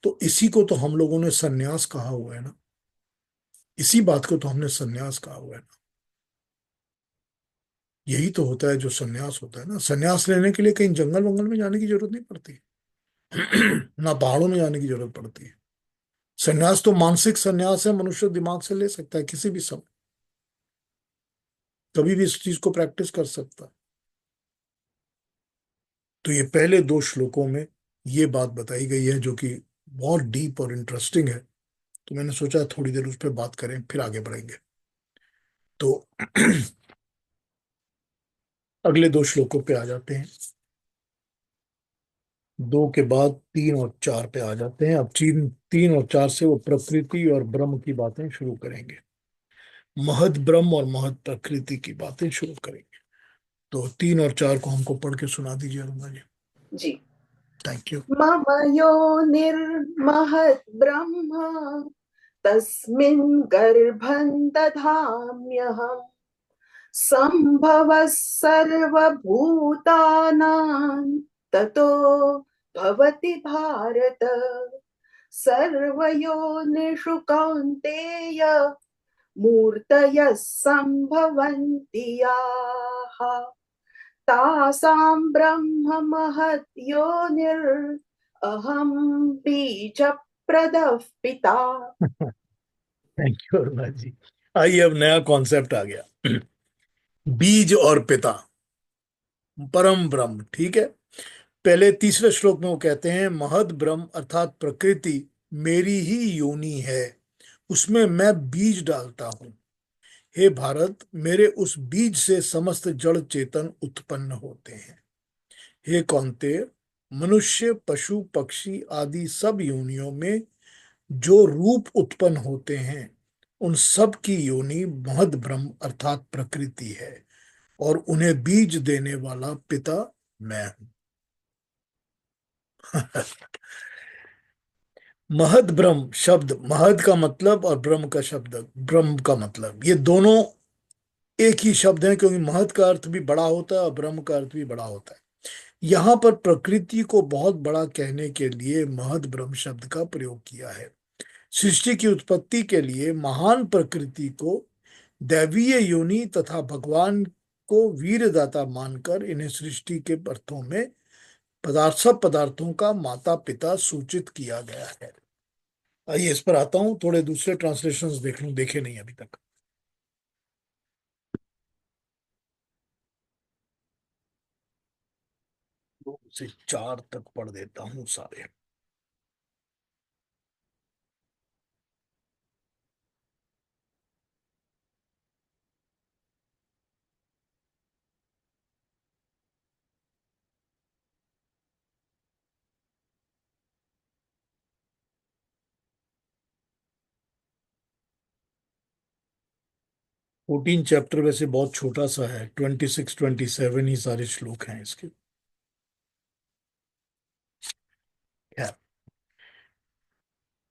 तो इसी को तो हम लोगों ने सन्यास कहा हुआ है ना। इसी बात को तो हमने सन्यास कहा हुआ है ना। यही तो होता है जो सन्यास होता है ना। सन्यास लेने के लिए कहीं जंगल वंगल में जाने की जरूरत नहीं पड़ती। ना पहाड़ों में जाने की जरूरत पड़ती है। सन्यास तो मानसिक सन्यास है, मनुष्य दिमाग से ले सकता है किसी भी समय, कभी भी इस चीज को प्रैक्टिस कर सकता है। तो ये पहले दो श्लोकों में ये बात बताई गई है जो कि बहुत डीप और इंटरेस्टिंग है। तो मैंने सोचा थोड़ी देर उस पर बात करें, फिर आगे बढ़ेंगे। तो अगले दो श्लोकों पे आ जाते हैं। दो के बाद तीन और चार पे आ जाते हैं। अब तीन तीन और चार से वो प्रकृति और ब्रह्म की बातें शुरू करेंगे। महद ब्रह्म और महद प्रकृति की बातें शुरू करेंगे। तो तीन और चार को हमको पढ़ के सुना दीजिए अरुणा जी। जी। Thank you. मम योनिर्महद् ब्रह्म तस्मिन् गर्भं दधाम्यहम् सम्भवः सर्वभूतानां ततो भवति भारत सर्वयोनिषु कौन्तेय मूर्तयः सम्भवन्ति याः तासां ब्रह्म महद्योनिर् अहं बीजप्रदः पिता। थैंक यू अरुणा जी। आइए अब नया कॉन्सेप्ट आ गया। बीज और पिता, परम ब्रह्म, ठीक है। पहले तीसरे श्लोक में वो कहते हैं महद ब्रह्म अर्थात प्रकृति मेरी ही योनि है, उसमें मैं बीज डालता हूं। हे भारत, मेरे उस बीज से समस्त जड़ चेतन उत्पन्न होते हैं। हे कौन्तेय, मनुष्य पशु पक्षी आदि सब योनियों में जो रूप उत्पन्न होते हैं उन सब की योनि महद ब्रह्म अर्थात प्रकृति है, और उन्हें बीज देने वाला पिता मैं हूं। महद ब्रह्म शब्द, महद का मतलब और ब्रह्म का शब्द, ब्रह्म का मतलब, ये दोनों एक ही शब्द है, क्योंकि महद का अर्थ भी बड़ा होता है और ब्रह्म का अर्थ भी बड़ा होता है। यहाँ पर प्रकृति को बहुत बड़ा कहने के लिए महद ब्रह्म शब्द का प्रयोग किया है। सृष्टि की उत्पत्ति के लिए महान प्रकृति को दैवीय योनि तथा भगवान को वीरदाता मानकर इन्हें सृष्टि के अर्थों में सब पदार्थों का माता पिता सूचित किया गया है। आइए इस पर आता हूं, थोड़े दूसरे ट्रांसलेशंस देख लूं, देखे नहीं अभी तक। दो से चार तक पढ़ देता हूं सारे। 14 चैप्टर वैसे बहुत छोटा सा है, 26 27 ही सारे श्लोक हैं इसके। खैर,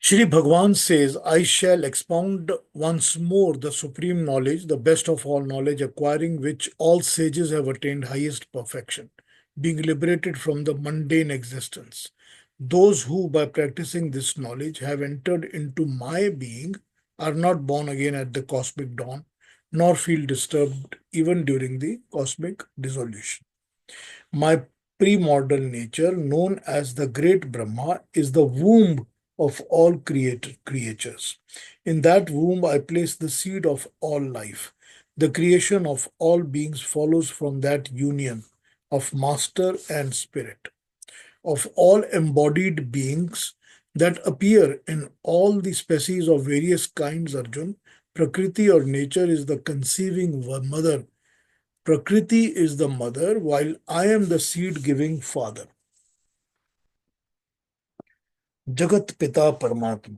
Shri Bhagwan says, I shall expound once more the supreme knowledge, the best of all knowledge, acquiring which all sages have attained highest perfection, being liberated from the mundane existence. Those who, by practicing this knowledge, have entered into my being are not born again at the cosmic dawn, nor feel disturbed even during the cosmic dissolution. My premortal nature, known as the great Brahma, is the womb of all created creatures. In that womb, I place the seed of all life. The creation of all beings follows from that union of master and spirit. Of all embodied beings that appear in all the species of various kinds, Arjun, Prakriti or nature is the conceiving mother. Prakriti is the mother, while I am the seed giving father. जगत पिता परमात्मा।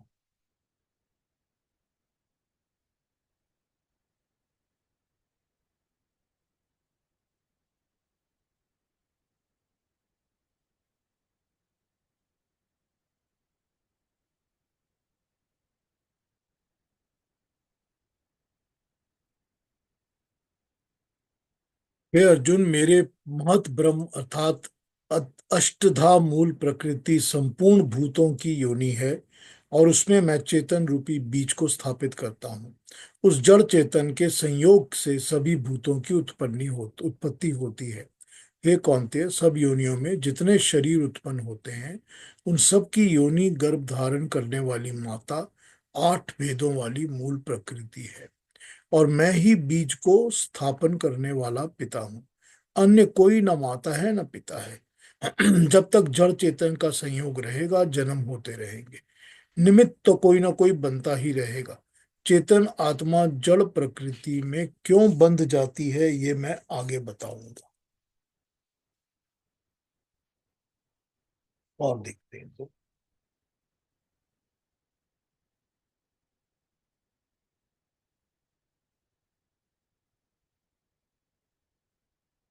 हे अर्जुन, मेरे महत ब्रह्म अर्थात अष्टधा मूल प्रकृति संपूर्ण भूतों की योनि है, और उसमें मैं चेतन रूपी बीज को स्थापित करता हूँ। उस जड़ चेतन के संयोग से सभी भूतों की उत्पत्ति होती है। हे कौन्तेय, सब योनियों में जितने शरीर उत्पन्न होते हैं, उन सब की योनि गर्भ धारण करने वाली माता आठ वेदों वाली मूल प्रकृति है, और मैं ही बीज को स्थापन करने वाला पिता हूँ। अन्य कोई न माता है न पिता है। जब तक जड़ चेतन का संयोग रहेगा, जन्म होते रहेंगे। निमित्त तो कोई ना कोई बनता ही रहेगा। चेतन आत्मा जड़ प्रकृति में क्यों बंध जाती है, ये मैं आगे बताऊंगा। और देखते हैं तो,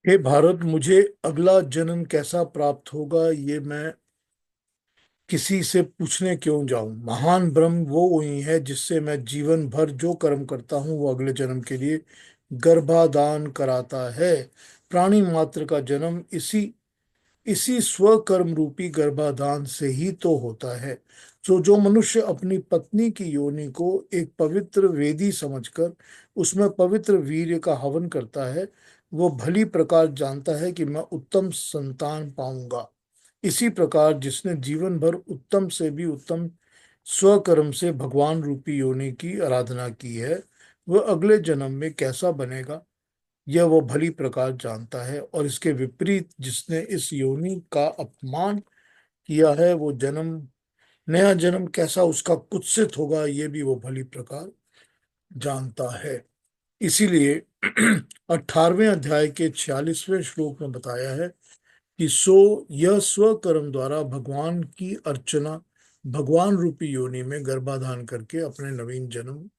हे भारत, मुझे अगला जन्म कैसा प्राप्त होगा, ये मैं किसी से पूछने क्यों जाऊं। महान ब्रह्म वो वही है जिससे मैं जीवन भर जो कर्म करता हूं, वो अगले जन्म के लिए गर्भाधान कराता है। प्राणी मात्र का जन्म इसी इसी स्वकर्म रूपी गर्भाधान से ही तो होता है। जो मनुष्य अपनी पत्नी की योनि को एक पवित्र वेदी समझकर उसमें पवित्र वीर्य का हवन करता है, वो भली प्रकार जानता है कि मैं उत्तम संतान पाऊंगा। इसी प्रकार जिसने जीवन भर उत्तम से भी उत्तम स्वकर्म से भगवान रूपी योनि की आराधना की है, वह अगले जन्म में कैसा बनेगा, यह वो भली प्रकार जानता है। और इसके विपरीत जिसने इस योनि का अपमान किया है, वो नया जन्म कैसा उसका कुत्सित होगा, ये भी वो भली प्रकार जानता है। इसीलिए 18वें अध्याय के 46वें श्लोक में बताया है कि सो यह स्वकर्म द्वारा भगवान की अर्चना, भगवान रूपी योनि में गर्भाधान करके अपने नवीन जन्म,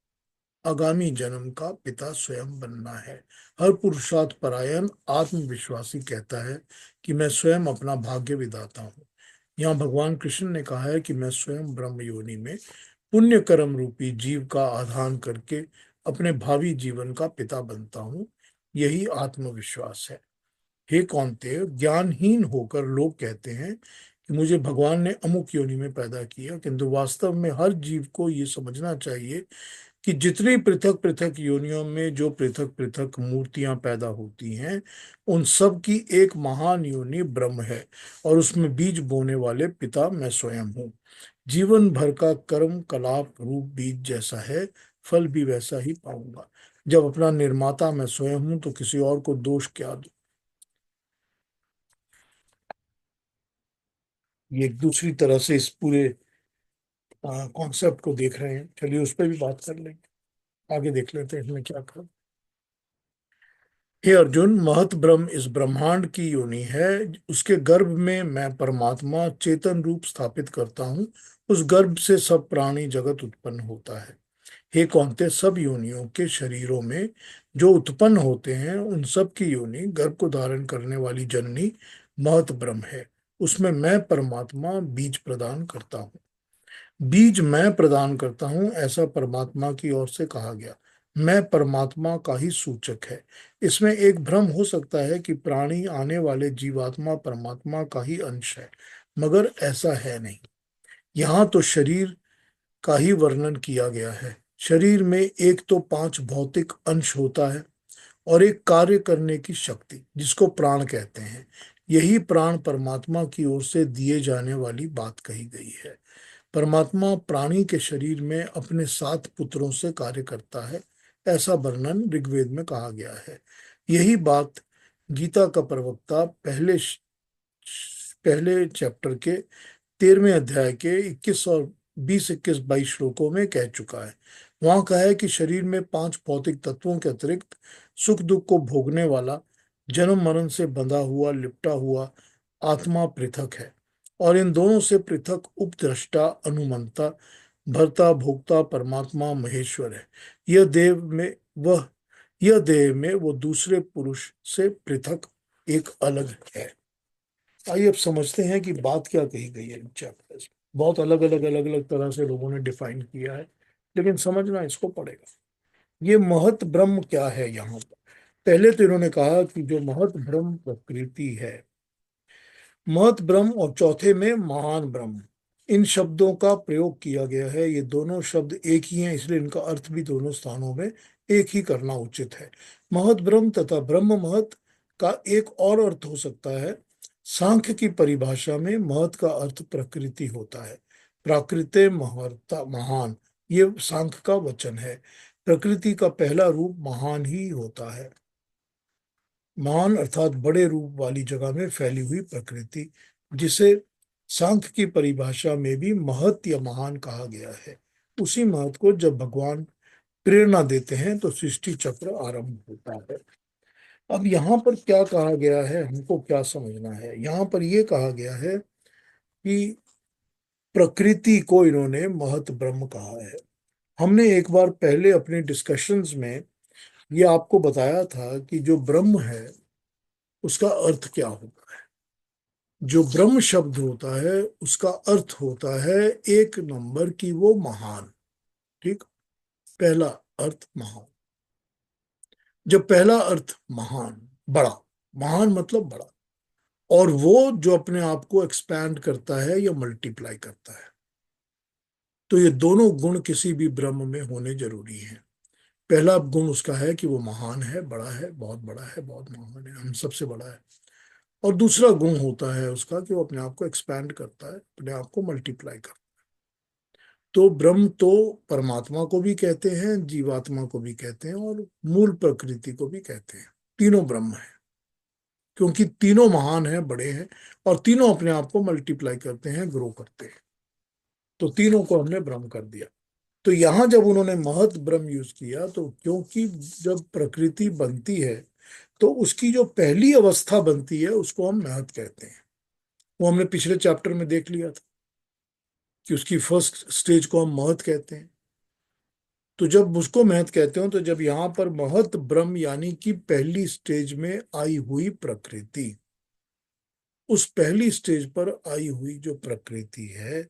आगामी जन्म का पिता स्वयं बनना है। हर पुरुषार्थ परायण आत्मविश्वासी कहता है कि मैं स्वयं अपना भाग्य विधाता हूँ। यहाँ भगवान कृष्ण ने कहा है कि मैं स्वयं ब्रह्म योनि में पुण्य कर्म रूपी जीव का आधान करके अपने भावी जीवन का पिता बनता हूँ। यही आत्मविश्वास है। हे कौन्तेय, ज्ञानहीन होकर लोग कहते हैं कि मुझे भगवान ने अमुक योनि में पैदा किया, किंतु वास्तव में हर जीव को ये समझना चाहिए कि जितनी पृथक पृथक योनियों में जो पृथक पृथक मूर्तियां पैदा होती हैं, उन सब की एक महान योनि ब्रह्म है, और उसमें बीज बोने वाले पिता मैं स्वयं हूँ। जीवन भर का कर्म कलाप रूप बीज जैसा है, फल भी वैसा ही पाऊंगा। जब अपना निर्माता मैं स्वयं हूं, तो किसी और को दोष क्या दूं। ये एक दूसरी तरह से इस पूरे कॉन्सेप्ट को देख रहे हैं। चलिए उस पर भी बात कर लेंगे। आगे देख लेते हैं इसमें क्या कर। हे अर्जुन, महत ब्रह्म इस ब्रह्मांड की योनि है। उसके गर्भ में मैं परमात्मा चेतन रूप स्थापित करता हूँ। उस गर्भ से सब प्राणी जगत उत्पन्न होता है। हे कौन्तेय, सब योनियों के शरीरों में जो उत्पन्न होते हैं, उन सब की योनि गर्भ को धारण करने वाली जननी महत ब्रह्म है। उसमें मैं परमात्मा बीज प्रदान करता हूँ। बीज मैं प्रदान करता हूं, ऐसा परमात्मा की ओर से कहा गया। मैं परमात्मा का ही सूचक है। इसमें एक भ्रम हो सकता है कि प्राणी आने वाले जीवात्मा परमात्मा का ही अंश है, मगर ऐसा है नहीं। यहाँ तो शरीर का ही वर्णन किया गया है। शरीर में एक तो पांच भौतिक अंश होता है, और एक कार्य करने की शक्ति जिसको प्राण कहते हैं। यही प्राण परमात्मा की ओर से दिए जाने वाली बात कही गई है। परमात्मा प्राणी के शरीर में अपने सात पुत्रों से कार्य करता है, ऐसा वर्णन ऋग्वेद में कहा गया है। यही बात गीता का प्रवक्ता पहले चैप्टर के 13वें अध्याय के 21 और 20, 21, 22 श्लोकों में कह चुका है। वहां कहा है कि शरीर में पांच भौतिक तत्वों के अतिरिक्त सुख दुख को भोगने वाला, जन्म मरण से बंधा हुआ लिपटा हुआ आत्मा पृथक है, और इन दोनों से पृथक उपद्रष्टा अनुमंता भर्ता भोक्ता परमात्मा महेश्वर है। यह देव में वह यह देह में वो दूसरे पुरुष से पृथक एक अलग है। आइए अब समझते हैं कि बात क्या कही गई है इन चैप्टर्स। बहुत अलग अलग तरह से लोगों ने डिफाइन किया है, लेकिन समझना इसको पड़ेगा। ये महत ब्रह्म क्या है यहाँ पर। पहले तो इन्होंने कहा कि जो महत ब्रह्म प्रकृति है, महत ब्रह्म, और चौथे में महान ब्रह्म, इन शब्दों का प्रयोग किया गया है। ये दोनों शब्द एक ही हैं, इसलिए इनका अर्थ भी दोनों स्थानों में एक ही करना उचित है। महत ब्रह्म तथा ब्रह्म महत का एक और अर्थ हो सकता है। सांख्य की परिभाषा में महत का अर्थ प्रकृति होता है। प्राकृते महर्ता महान, ये सांख्य का वचन है। प्रकृति का पहला रूप महान ही होता है। महान अर्थात बड़े रूप वाली जगह में फैली हुई प्रकृति, जिसे सांख्य की परिभाषा में भी महत या महान कहा गया है। उसी महत को जब भगवान प्रेरणा देते हैं तो सृष्टि चक्र आरंभ होता है। अब यहाँ पर क्या कहा गया है, हमको क्या समझना है? यहाँ पर यह कहा गया है कि प्रकृति को इन्होंने महत ब्रह्म कहा है। हमने एक बार पहले अपने डिस्कशंस में ये आपको बताया था कि जो ब्रह्म है उसका अर्थ क्या होगा। जो ब्रह्म शब्द होता है उसका अर्थ होता है एक नंबर की वो महान। ठीक, पहला अर्थ महान। जब पहला अर्थ महान, बड़ा, महान मतलब बड़ा, और वो जो अपने आप को एक्सपैंड करता है या मल्टीप्लाई करता है, तो ये दोनों गुण किसी भी ब्रह्म में होने जरूरी हैं। पहला गुण उसका है कि वो महान है, बड़ा है, बहुत बड़ा है, बहुत महान है, हम सबसे बड़ा है। और दूसरा गुण होता है उसका कि वो अपने आप को एक्सपैंड करता है, अपने आप को मल्टीप्लाई करता है। तो ब्रह्म तो परमात्मा को भी कहते हैं, जीवात्मा को भी कहते हैं, और मूल प्रकृति को भी कहते हैं। तीनों ब्रह्म है, क्योंकि तीनों महान हैं, बड़े हैं, और तीनों अपने आप को मल्टीप्लाई करते हैं, ग्रो करते हैं। तो तीनों को हमने ब्रह्म कर दिया। तो यहां जब उन्होंने महत ब्रह्म यूज किया, तो क्योंकि जब प्रकृति बनती है तो उसकी जो पहली अवस्था बनती है उसको हम महत कहते हैं। वो हमने पिछले चैप्टर में देख लिया था कि उसकी फर्स्ट स्टेज को हम महत कहते हैं। तो जब उसको महत कहते हो, तो जब यहाँ पर महत ब्रह्म यानी कि पहली स्टेज में आई हुई प्रकृति, उस पहली स्टेज पर आई हुई जो प्रकृति है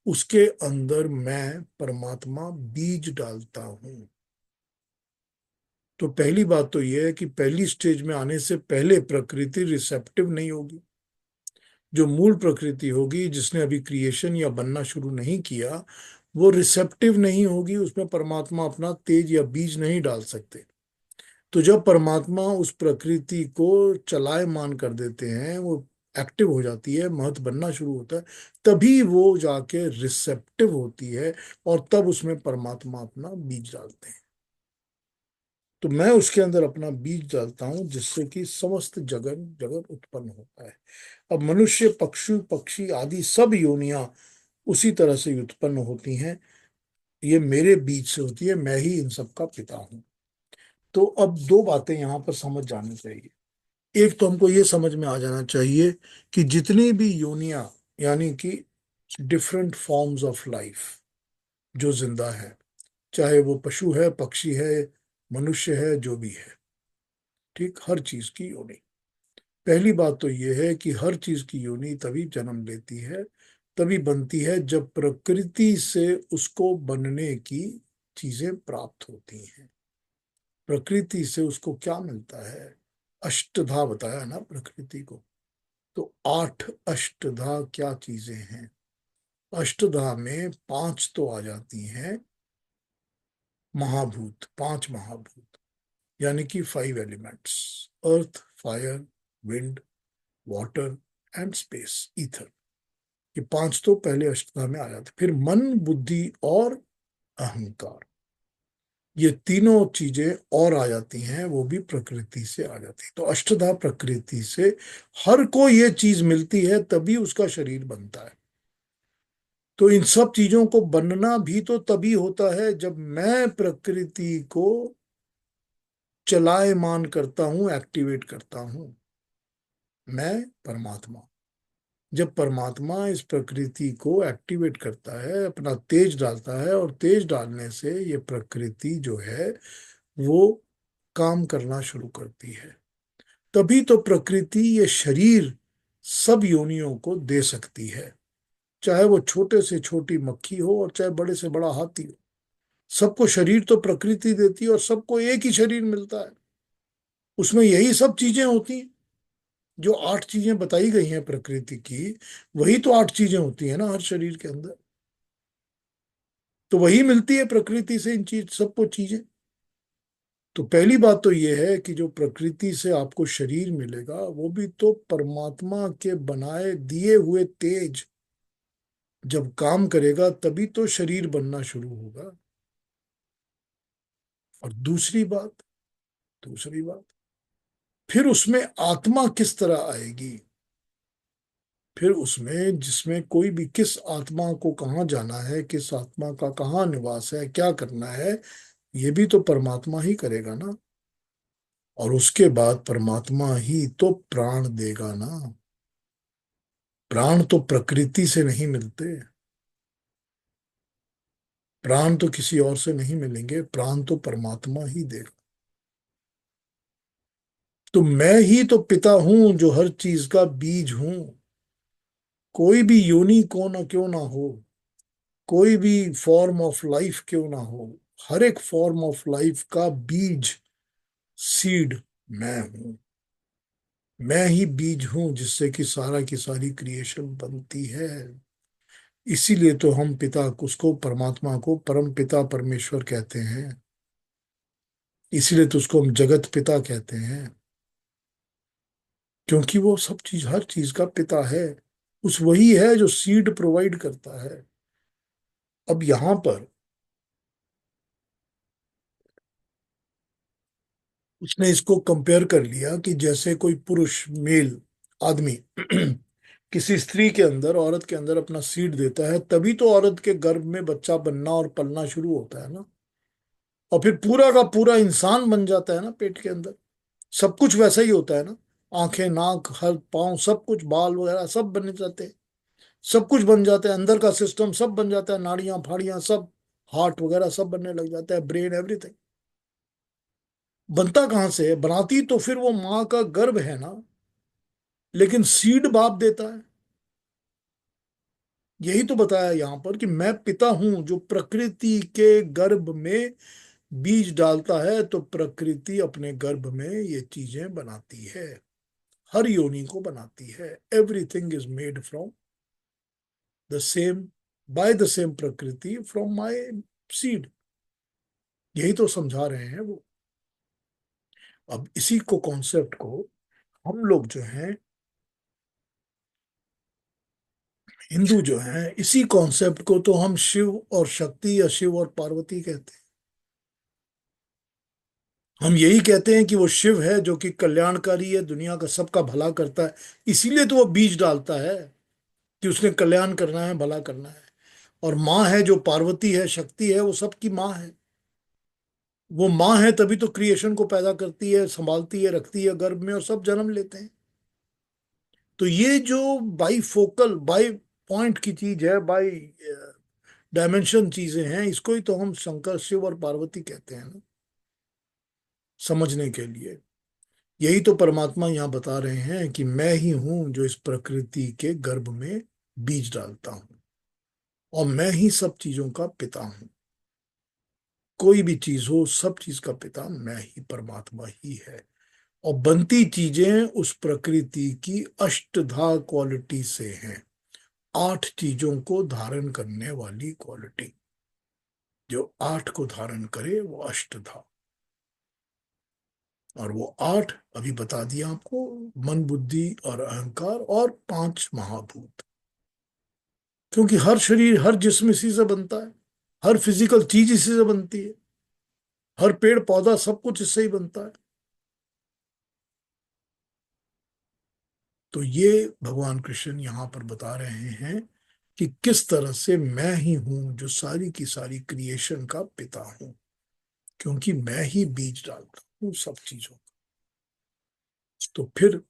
उसके अंदर मैं परमात्मा बीज डालता हूं। तो पहली बात तो यह है कि पहली स्टेज में आने से पहले प्रकृति रिसेप्टिव नहीं होगी। जो मूल प्रकृति होगी, जिसने अभी क्रिएशन या बनना शुरू नहीं किया, वो रिसेप्टिव नहीं होगी, उसमें परमात्मा अपना तेज या बीज नहीं डाल सकते। तो जब परमात्मा उस प्रकृति को चलायमान कर देते हैं, वो एक्टिव हो जाती है, महत बनना शुरू होता है, तभी वो जाके रिसेप्टिव होती है, और तब उसमें परमात्मा अपना बीज डालते हैं। तो मैं उसके अंदर अपना बीज डालता हूं, जिससे कि समस्त जगत जगत उत्पन्न होता है। अब मनुष्य, पक्षी पक्षी आदि सब योनियां उसी तरह से उत्पन्न होती हैं। ये मेरे बीज से होती है, मैं ही इन सब का पिता हूं। तो अब दो बातें यहां पर समझ जानी चाहिए। एक तो हमको ये समझ में आ जाना चाहिए कि जितनी भी योनियां, यानी कि डिफरेंट फॉर्म्स ऑफ लाइफ जो जिंदा है, चाहे वो पशु है, पक्षी है, मनुष्य है, जो भी है, ठीक, हर चीज की योनि। पहली बात तो ये है कि हर चीज की योनि तभी जन्म लेती है, तभी बनती है, जब प्रकृति से उसको बनने की चीजें प्राप्त होती हैं। प्रकृति से उसको क्या मिलता है? अष्टधा बताया ना प्रकृति को। तो आठ अष्टधा क्या चीजें हैं? अष्टधा में पांच तो आ जाती हैं महाभूत, पांच महाभूत, यानी कि five elements: earth, fire, wind, water and space, ether. ये पांच तो पहले अष्टधा में आ जाते। फिर मन, बुद्धि और अहंकार, ये तीनों चीजें और आ जाती हैं, वो भी प्रकृति से आ जाती है। तो अष्टधा प्रकृति से हर को ये चीज मिलती है, तभी उसका शरीर बनता है। तो इन सब चीजों को बनना भी तो तभी होता है जब मैं प्रकृति को चलायमान करता हूं, एक्टिवेट करता हूं। मैं परमात्मा, जब परमात्मा इस प्रकृति को एक्टिवेट करता है, अपना तेज डालता है, और तेज डालने से ये प्रकृति जो है वो काम करना शुरू करती है, तभी तो प्रकृति ये शरीर सब योनियों को दे सकती है। चाहे वो छोटे से छोटी मक्खी हो और चाहे बड़े से बड़ा हाथी हो, सबको शरीर तो प्रकृति देती है, और सबको एक ही शरीर मिलता है। उसमें यही सब चीजें होती हैं, जो 8 चीजें बताई गई हैं प्रकृति की, वही तो 8 चीजें होती हैं ना हर शरीर के अंदर। तो वही मिलती है प्रकृति से इन चीज सबको चीजें। तो पहली बात तो ये है कि जो प्रकृति से आपको शरीर मिलेगा वो भी तो परमात्मा के बनाए दिए हुए तेज जब काम करेगा तभी तो शरीर बनना शुरू होगा। और दूसरी बात फिर उसमें आत्मा किस तरह आएगी, फिर उसमें जिसमें कोई भी किस आत्मा को कहाँ जाना है, किस आत्मा का कहाँ निवास है, क्या करना है, ये भी तो परमात्मा ही करेगा ना। और उसके बाद परमात्मा ही तो प्राण देगा ना। प्राण तो प्रकृति से नहीं मिलते, प्राण तो किसी और से नहीं मिलेंगे, प्राण तो परमात्मा ही देगा। तो मैं ही तो पिता हूं जो हर चीज का बीज हूं। कोई भी योनि को ना क्यों ना हो, कोई भी फॉर्म ऑफ लाइफ क्यों ना हो, हर एक फॉर्म ऑफ लाइफ का बीज, सीड मैं हूं। मैं ही बीज हूं जिससे कि सारा की सारी क्रिएशन बनती है। इसीलिए तो हम पिता उसको परमात्मा को परम पिता परमेश्वर कहते हैं। इसीलिए तो उसको हम जगत पिता कहते हैं, क्योंकि वो सब चीज हर चीज का पिता है। उस वही है जो सीड प्रोवाइड करता है। अब यहां पर उसने इसको कंपेयर कर लिया कि जैसे कोई पुरुष मेल आदमी किसी स्त्री के अंदर, औरत के अंदर अपना सीड देता है, तभी तो औरत के गर्भ में बच्चा बनना और पलना शुरू होता है ना। और फिर पूरा का पूरा इंसान बन जाता है ना पेट के अंदर। सब कुछ वैसा ही होता है ना, आंखें, नाक, हर पांव, सब कुछ, बाल वगैरह सब बन जाते हैं। सब कुछ बन जाता है, अंदर का सिस्टम सब बन जाता है, नाड़ियां फाड़ियां सब, हार्ट वगैरह सब बनने लग जाता है, ब्रेन, एवरीथिंग। बनता कहाँ से है? बनाती तो फिर वो माँ का गर्भ है ना। लेकिन सीड बाप देता है। यही तो बताया यहां पर कि मैं पिता हूं जो प्रकृति के गर्भ में बीज डालता है, तो प्रकृति अपने गर्भ में ये चीजें बनाती है, हर योनि को बनाती है। Everything is made from the same, by the same प्रकृति, फ्रॉम माय सीड। यही तो समझा रहे हैं वो। अब इसी को कॉन्सेप्ट को हम लोग जो हैं, हिंदू जो हैं, इसी कॉन्सेप्ट को तो हम शिव और शक्ति या शिव और पार्वती कहते हैं। हम यही कहते हैं कि वो शिव है जो कि कल्याणकारी है, दुनिया का सबका भला करता है। इसीलिए तो वो बीज डालता है कि उसने कल्याण करना है, भला करना है। और माँ है जो पार्वती है, शक्ति है, वो सबकी माँ है। वो माँ है तभी तो क्रिएशन को पैदा करती है, संभालती है, रखती है गर्भ में, और सब जन्म लेते हैं। तो ये जो बाई फोकल, बाई पॉइंट की चीज है, बाई डायमेंशन चीजें हैं, इसको ही तो हम शंकर, शिव और पार्वती कहते हैं ना, समझने के लिए। यही तो परमात्मा यहाँ बता रहे हैं कि मैं ही हूं जो इस प्रकृति के गर्भ में बीज डालता हूं, और मैं ही सब चीजों का पिता हूं। कोई भी चीज हो, सब चीज का पिता मैं ही, परमात्मा ही है। और बनती चीजें उस प्रकृति की अष्टधा क्वालिटी से हैं। 8 चीजों को धारण करने वाली क्वालिटी, जो 8 को धारण करे वो अष्टधा। और वो 8 अभी बता दिया आपको, मन, बुद्धि और अहंकार, और 5 महाभूत। क्योंकि हर शरीर, हर जिस्म इसी से बनता है, हर फिजिकल चीज इसी से बनती है, हर पेड़ पौधा सब कुछ इससे ही बनता है। तो ये भगवान कृष्ण यहाँ पर बता रहे हैं कि किस तरह से मैं ही हूं जो सारी की सारी क्रिएशन का पिता हूं, क्योंकि मैं ही बीज डालता हूं सब चीजों का। तो फिर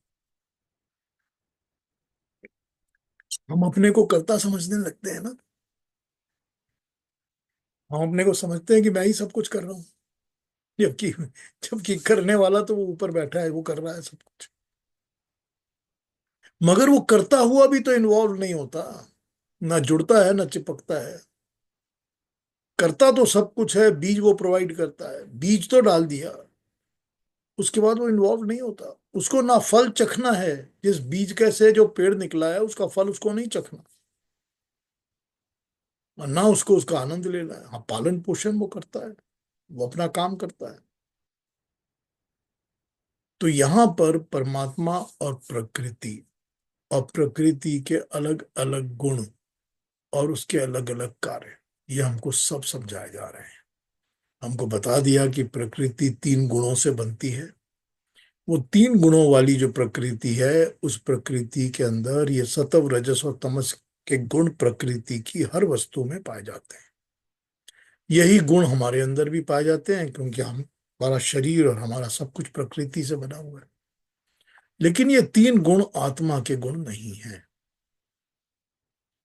हम अपने को कर्ता समझने लगते हैं ना। हम अपने को समझते हैं कि मैं ही सब कुछ कर रहा हूँ, जबकि जबकि करने वाला तो वो ऊपर बैठा है, वो कर रहा है सब कुछ। मगर वो करता हुआ भी तो इन्वॉल्व नहीं होता, ना जुड़ता है ना चिपकता है। करता तो सब कुछ है, बीज वो प्रोवाइड करता है, बीज तो डाल दिया, उसके बाद वो इन्वॉल्व नहीं होता। उसको ना फल चखना है, जिस बीज का से जो पेड़ निकला है उसका फल उसको नहीं चखना, और ना उसको उसका आनंद लेना है। हाँ, पालन पोषण वो करता है, वो अपना काम करता है। तो यहाँ पर परमात्मा और प्रकृति के अलग अलग गुण और उसके अलग अलग कार्य, ये हमको सब समझाए जा रहे हैं। हमको बता दिया कि प्रकृति तीन गुणों से बनती है। वो तीन गुणों वाली जो प्रकृति है, उस प्रकृति के अंदर ये सत्व रजस और तमस के गुण प्रकृति की हर वस्तु में पाए जाते हैं। यही गुण हमारे अंदर भी पाए जाते हैं, क्योंकि हम हमारा शरीर और हमारा सब कुछ प्रकृति से बना हुआ है। लेकिन ये तीन गुण आत्मा के गुण नहीं है,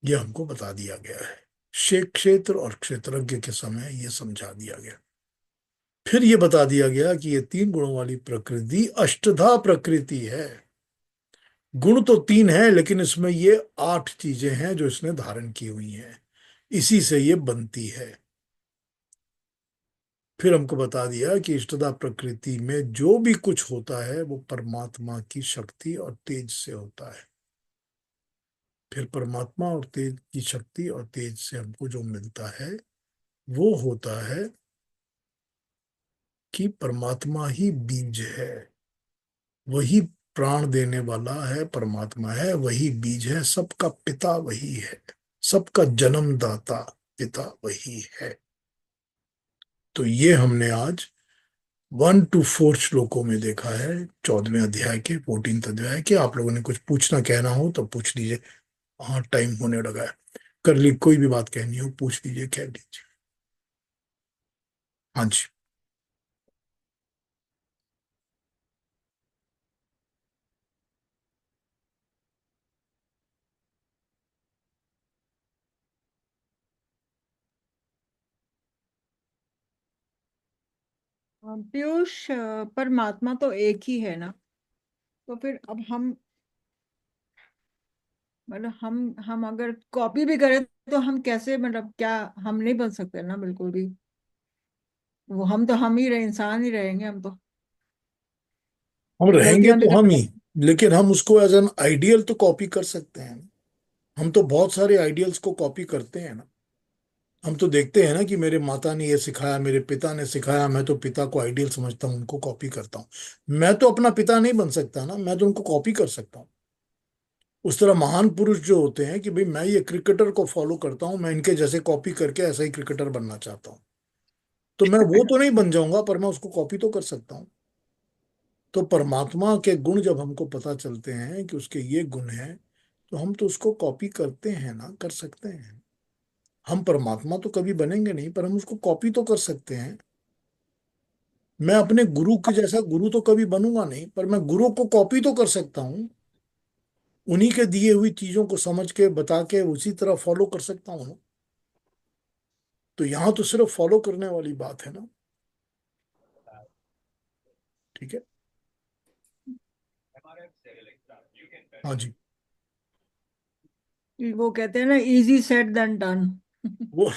ये हमको बता दिया गया है। क्षेत्र और क्षेत्रज्ञ के समय ये समझा दिया गया। फिर ये बता दिया गया कि ये तीन गुणों वाली प्रकृति अष्टधा प्रकृति है। गुण तो तीन है, लेकिन इसमें ये 8 चीजें हैं जो इसने धारण की हुई हैं, इसी से ये बनती है। फिर हमको बता दिया कि इष्टदा प्रकृति में जो भी कुछ होता है वो परमात्मा की शक्ति और तेज से होता है। फिर परमात्मा और तेज की शक्ति और तेज से हमको जो मिलता है वो होता है कि परमात्मा ही बीज है, वही प्राण देने वाला है, परमात्मा है, वही बीज है, सबका पिता वही है, सबका जन्मदाता पिता वही है। तो ये हमने आज 1 to 4 श्लोकों में देखा है, 14वें अध्याय के 14th अध्याय के। आप लोगों ने कुछ पूछना कहना हो तो पूछ लीजिए। हाँ, टाइम होने लगा है। कर ली, कोई भी बात कहनी हो पूछ लीजिए, कह लीजिए। हाँ जी। पीयूष, परमात्मा तो एक ही है ना। तो फिर अब हम, मतलब हम अगर कॉपी भी करें तो हम कैसे, मतलब क्या, हम नहीं बन सकते ना बिल्कुल भी। वो हम तो हम ही रहे, इंसान ही रहेंगे हम तो। हम रहेंगे गलतियां भी तो हम कर। ही, लेकिन हम उसको एज एन आइडियल तो कॉपी कर सकते हैं। हम तो बहुत सारे आइडियल्स को कॉपी करते हैं ना। हम तो देखते हैं ना कि मेरे माता ने ये सिखाया, मेरे पिता ने सिखाया, मैं तो पिता को आइडियल समझता हूँ, उनको कॉपी करता हूँ। मैं तो अपना पिता नहीं बन सकता ना, मैं तो उनको कॉपी कर सकता हूँ। उस तरह महान पुरुष जो होते हैं कि भाई मैं ये क्रिकेटर को फॉलो करता हूँ, मैं इनके जैसे कॉपी करके ऐसा ही क्रिकेटर बनना चाहता हूँ, तो मैं वो तो नहीं बन जाऊंगा, पर मैं उसको कॉपी तो कर सकता हूँ। तो परमात्मा के गुण जब हमको पता चलते हैं कि उसके ये गुण हैं, तो हम तो उसको कॉपी करते हैं ना, कर सकते हैं। हम परमात्मा तो कभी बनेंगे नहीं, पर हम उसको कॉपी तो कर सकते हैं। मैं अपने गुरु के जैसा गुरु तो कभी बनूंगा नहीं, पर मैं गुरु को कॉपी तो कर सकता हूँ। उन्हीं के दिए हुई चीजों को समझ के बता के उसी तरह फॉलो कर सकता हूँ। तो यहाँ तो सिर्फ फॉलो करने वाली बात है ना। ठीक है। हाँ जी। वो कहते हैं ना, इजी सेड देन डन। वो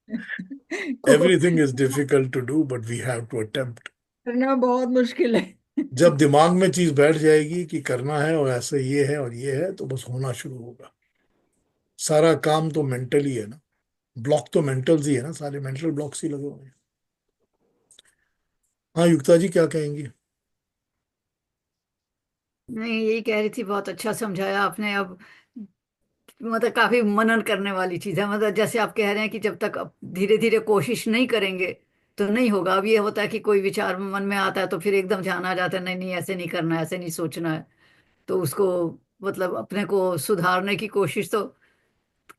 को everything is difficult to do, but we have to attempt. करना बहुत मुश्किल है। जब दिमाग में चीज बैठ जाएगी कि करना है और ऐसे ये है और ये है, तो बस होना शुरू होगा। सारा काम तो मेंटल ही है ना, ब्लॉक तो मेंटल ही है ना, सारे मेंटल ब्लॉक्स ही लगे हुए हैं। हाँ, युक्ता जी क्या कहेंगी? नहीं, यही कह रही थी, बहुत अच्छा समझाया आपने। अब मतलब काफी मनन करने वाली चीज है। मतलब जैसे आप कह रहे हैं कि जब तक अब धीरे धीरे कोशिश नहीं करेंगे तो नहीं होगा। अब ये होता है कि कोई विचार मन में आता है तो फिर एकदम ध्यान आ जाता है, नहीं नहीं ऐसे नहीं करना है, ऐसे नहीं सोचना है। तो उसको मतलब अपने को सुधारने की कोशिश तो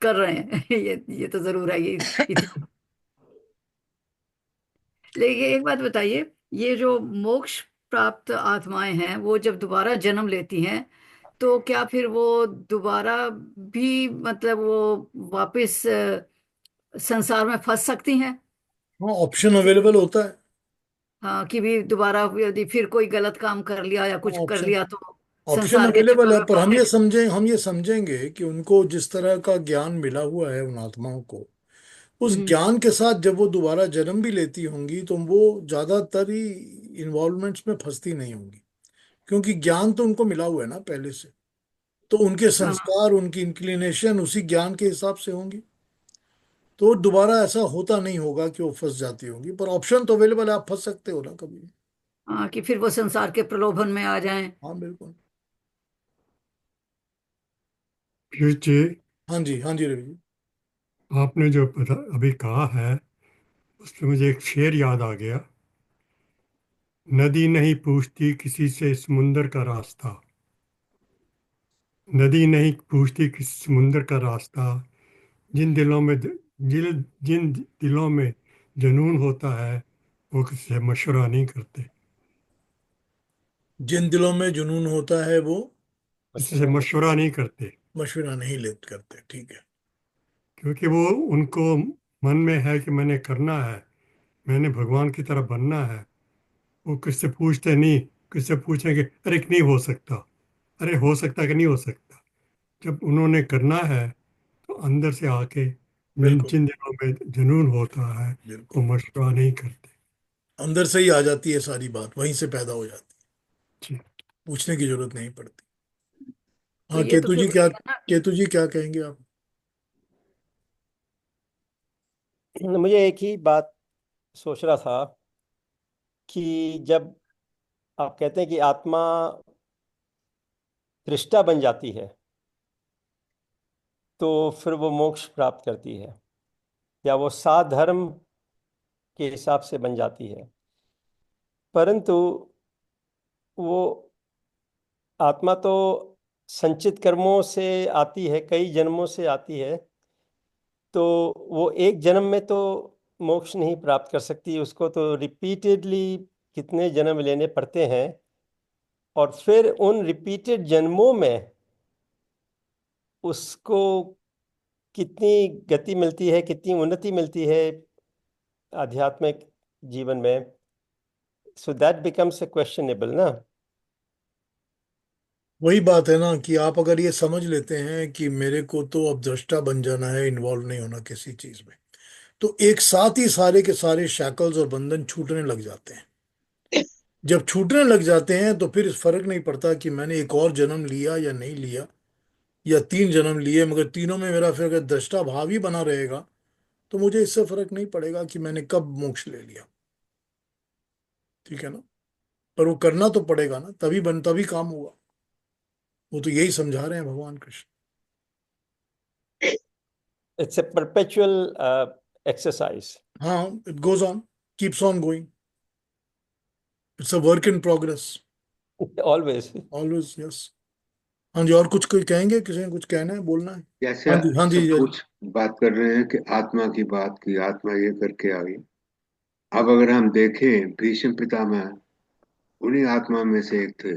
कर रहे हैं। ये तो जरूर है। ये लेकिन एक बात बताइए, ये जो मोक्ष प्राप्त आत्माएं हैं वो जब दोबारा जन्म लेती हैं तो क्या फिर वो दोबारा भी मतलब वो वापस संसार में फंस सकती हैं? हाँ, ऑप्शन अवेलेबल होता है। हाँ, कि भी दोबारा यदि फिर कोई गलत काम कर लिया या कुछ कर ऑप्शन लिया तो ऑप्शन संसार के अवेलेबल चक्कर है, में पर फंसे। हम ये समझेंगे कि उनको जिस तरह का ज्ञान मिला हुआ है उन आत्माओं को, उस हम्म। ज्ञान के साथ जब वो दोबारा जन्म भी लेती होंगी तो वो ज्यादातर ही इन्वॉल्वमेंट्स में फंसती नहीं होंगी, क्योंकि ज्ञान तो उनको मिला हुआ है ना पहले से। तो उनके हाँ संस्कार, उनकी इंक्लिनेशन उसी ज्ञान के हिसाब से होंगी। तो दोबारा ऐसा होता नहीं होगा कि वो फंस जाती होंगी, पर ऑप्शन तो अवेलेबल है, आप फंस सकते हो ना कभी। हाँ, कि फिर वो संसार के प्रलोभन में आ जाएं। हाँ बिल्कुल। पीयूष जी, हाँ जी, हाँ जी रवि जी। आपने जो अभी कहा है उसमें मुझे एक शेर याद आ गया। नदी नहीं पूछती किसी से समुंदर का रास्ता, नदी नहीं पूछती किसी समुंदर का रास्ता, जिन दिलों में जिन दिलों में जुनून होता है वो किसी से मशवरा नहीं करते। जिन दिलों में जुनून होता है वो किसी से मशवरा नहीं करते, मशवरा नहीं ले करते, ठीक है। क्योंकि वो उनको मन में है कि मैंने करना है, मैंने भगवान की तरह बनना है। वो किससे पूछते नहीं, किससे पूछेंगे अरे कि नहीं हो सकता, अरे हो सकता कि नहीं हो सकता। जब उन्होंने करना है तो अंदर से आके जिन बिल्कुल जिन दिनों में जुनून होता है वो बिल्कुल। मशवरा नहीं करते। अंदर से ही आ जाती है सारी बात, वहीं से पैदा हो जाती है, जी। पूछने की जरूरत नहीं पड़ती। तो हाँ ये तो केतु फिर जी वही क्या, है ना। केतु जी क्या कहेंगे आप? मुझे एक ही बात सोच रहा था कि जब आप कहते हैं कि आत्मा दृष्टा बन जाती है तो फिर वो मोक्ष प्राप्त करती है, या वो साधर्म के हिसाब से बन जाती है, परंतु वो आत्मा तो संचित कर्मों से आती है, कई जन्मों से आती है, तो वो एक जन्म में तो मोक्ष नहीं प्राप्त कर सकती, उसको तो रिपीटेडली कितने जन्म लेने पड़ते हैं। और फिर उन रिपीटेड जन्मों में उसको कितनी गति मिलती है, कितनी उन्नति मिलती है आध्यात्मिक जीवन में। So that becomes a questionable ना। वही बात है ना कि आप अगर ये समझ लेते हैं कि मेरे को तो अब दृष्टा बन जाना है, इन्वॉल्व नहीं होना किसी चीज में, तो एक साथ ही सारे के सारे शैकल्स और बंधन छूटने लग जाते हैं। जब छूटने लग जाते हैं तो फिर इस फर्क नहीं पड़ता कि मैंने एक और जन्म लिया या नहीं लिया, या 3 जन्म लिए, मगर तीनों में मेरा फिर अगर दृष्टा भाव ही बना रहेगा तो मुझे इससे फर्क नहीं पड़ेगा कि मैंने कब मोक्ष ले लिया। ठीक है ना? पर वो करना तो पड़ेगा ना, तभी काम होगा। वो तो यही समझा रहे हैं भगवान Krishna. It's a perpetual exercise. हाँ, it goes on, keeps on going, it's a work in progress, always. Always, yes. हाँ जी, और कुछ कोई कहेंगे, किसी ने कुछ कहना है, बोलना है? जैसे हाँ जी, हाँ जी, सब जी। कुछ बात कर रहे हैं कि आत्मा की बात की, आत्मा ये करके आई। अब अगर हम देखें भीष्म पितामह उन्हीं आत्मा में से एक थे,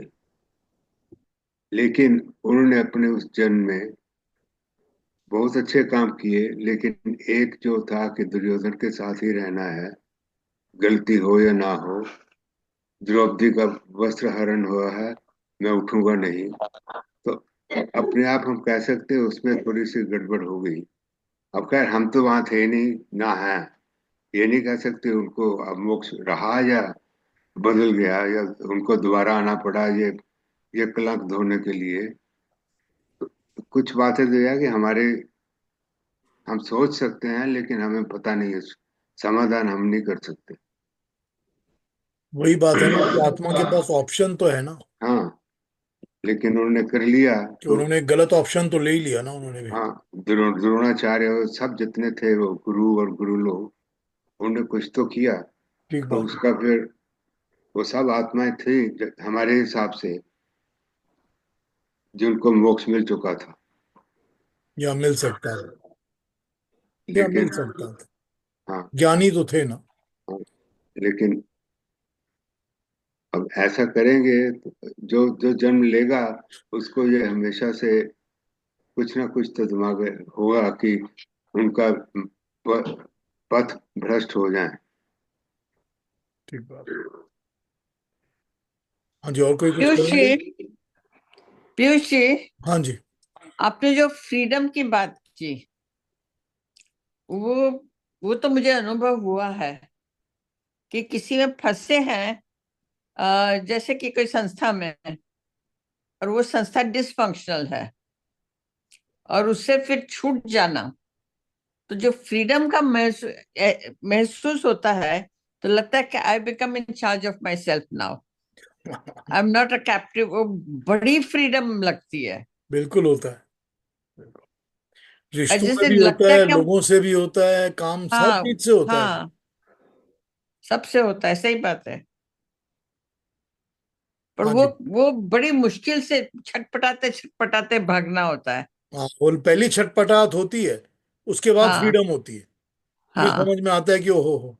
लेकिन उन्होंने अपने उस जन्म में बहुत अच्छे काम किए। लेकिन एक जो था कि दुर्योधन के साथ ही रहना है, गलती हो या ना हो, द्रौपदी का वस्त्र हरण हुआ है, मैं उठूंगा नहीं। तो अपने आप हम कह सकते हैं उसमें थोड़ी सी गड़बड़ हो गई। अब खैर हम तो वहां थे नहीं ना है, ये नहीं कह सकते उनको अब मोक्ष रहा या बदल गया या उनको दोबारा आना पड़ा ये कलंक धोने के लिए। कुछ बातें तो यह है कि हमारे हम सोच सकते हैं लेकिन हमें पता नहीं है, समाधान हम नहीं कर सकते। वही बात है ना कि आत्मा के पास ऑप्शन तो है ना, हाँ, लेकिन उन्होंने कर लिया कि तो। उन्होंने गलत ऑप्शन तो ले ही लिया ना उन्होंने भी। हाँ, द्रोणाचार्य और सब जितने थे वो गुरु और गुरु लोग, उन्होंने कुछ तो किया। ठीक तो बात है। उसका फिर वो सब आत्माएं थी हमारे हिसाब से जिनको मोक्ष मिल चुका था। या मिल सकता है, या मिल लेकिन सकता था, हाँ, ज्ञानी तो थे ना। हाँ, लेकिन अब ऐसा करेंगे तो जो जो जन्म लेगा उसको ये हमेशा से कुछ ना कुछ तो दिमाग में होगा कि उनका पथ भ्रष्ट हो जाए। ठीक बात। हाँ जी, और कोई कुछ पीयूष कहेंगे? जी, पीयूष जी, हाँ जी। आपने जो फ्रीडम की बात की वो वो तो मुझे अनुभव हुआ है कि किसी में फंसे हैं, जैसे कि कोई संस्था में, और वो संस्था डिसफंक्शनल है, और उससे फिर छूट जाना, तो जो फ्रीडम का महसूस होता है, तो लगता है कि I become in charge of my self now, I am not a captive. वो बड़ी फ्रीडम लगती है। बिल्कुल होता है, बिल्कुल। और रिश्तों में जैसे भी होता लगता है है, कि हम, लोगों से भी होता है, काम सब हाँ चीज से होता है। हाँ, सबसे होता है, सही बात है। पर हाँ वो जी। वो बड़ी मुश्किल से छटपटाते छटपटाते भागना होता है। हाँ, वो पहली छटपटाहट होती है, उसके बाद हाँ फ्रीडम होती है। फिर हाँ, समझ में आता है कि ओहो हो,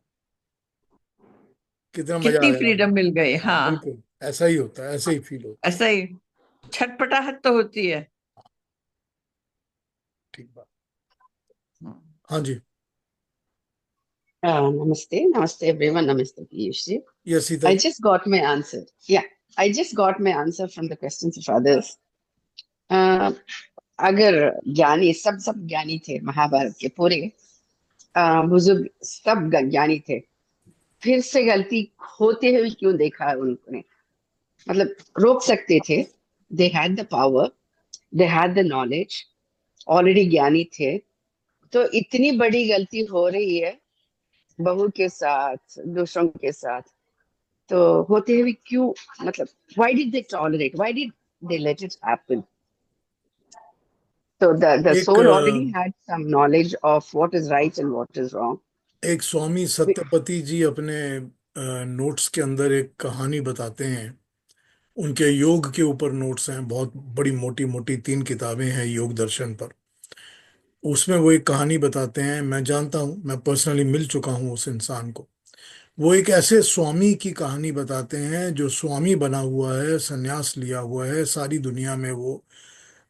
कितना मजा आ कितनी गया। फ्रीडम मिल गई। हाँ हाँ, बिल्कुल, ऐसा ही होता है, ऐसे ही फील होता है। ऐसा ही छटपटाहट तो होती है। ठीक बात। हाँ। हाँ जी। Namaste, namaste everyone, namaste Piyush ji. Yes I Sheetal. just got my answer. Yeah, I just got my answer from the questions of others. Uh, अगर ज्ञानी सब ज्ञानी थे महाभारत के पूरे, बुजुर्ग सब ज्ञानी थे, फिर से गलती होते हुए क्यों देखा उन्होंने? मतलब रोक सकते थे। They had the power, they had the knowledge, already ज्ञानी थे। तो इतनी बड़ी गलती हो रही है बहू के साथ, दूसरों के साथ, तो होते हुए क्यों, मतलब why did they tolerate, why did they let it happen? So the एक soul already had some knowledge of what is right and what is wrong. एक स्वामी सत्यपति जी अपने नोट्स के अंदर एक कहानी बताते हैं। उनके योग के ऊपर नोट्स हैं, बहुत बड़ी मोटी मोटी 3 किताबें हैं योग दर्शन पर। उसमें वो एक कहानी बताते हैं, मैं जानता हूँ, मैं पर्सनली मिल चुका हूँ उस इंसान को। वो एक ऐसे स्वामी की कहानी बताते हैं जो स्वामी बना हुआ है, संन्यास लिया हुआ है, सारी दुनिया में वो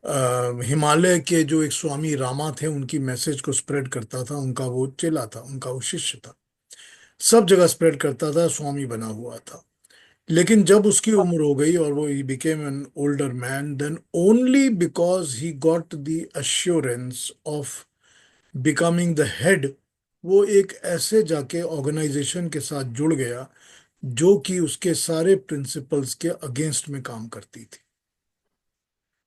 हिमालय के जो एक स्वामी रामा थे उनकी मैसेज को स्प्रेड करता था, उनका वो चेला था, उनका वो शिष्य था, सब जगह स्प्रेड करता था, स्वामी बना हुआ था। लेकिन जब उसकी उम्र हो गई और वो he became an older man, then only because he got the assurance of becoming the head, वो एक ऐसे जाके ऑर्गेनाइजेशन के साथ जुड़ गया जो कि उसके सारे प्रिंसिपल्स के अगेंस्ट में काम करती थी।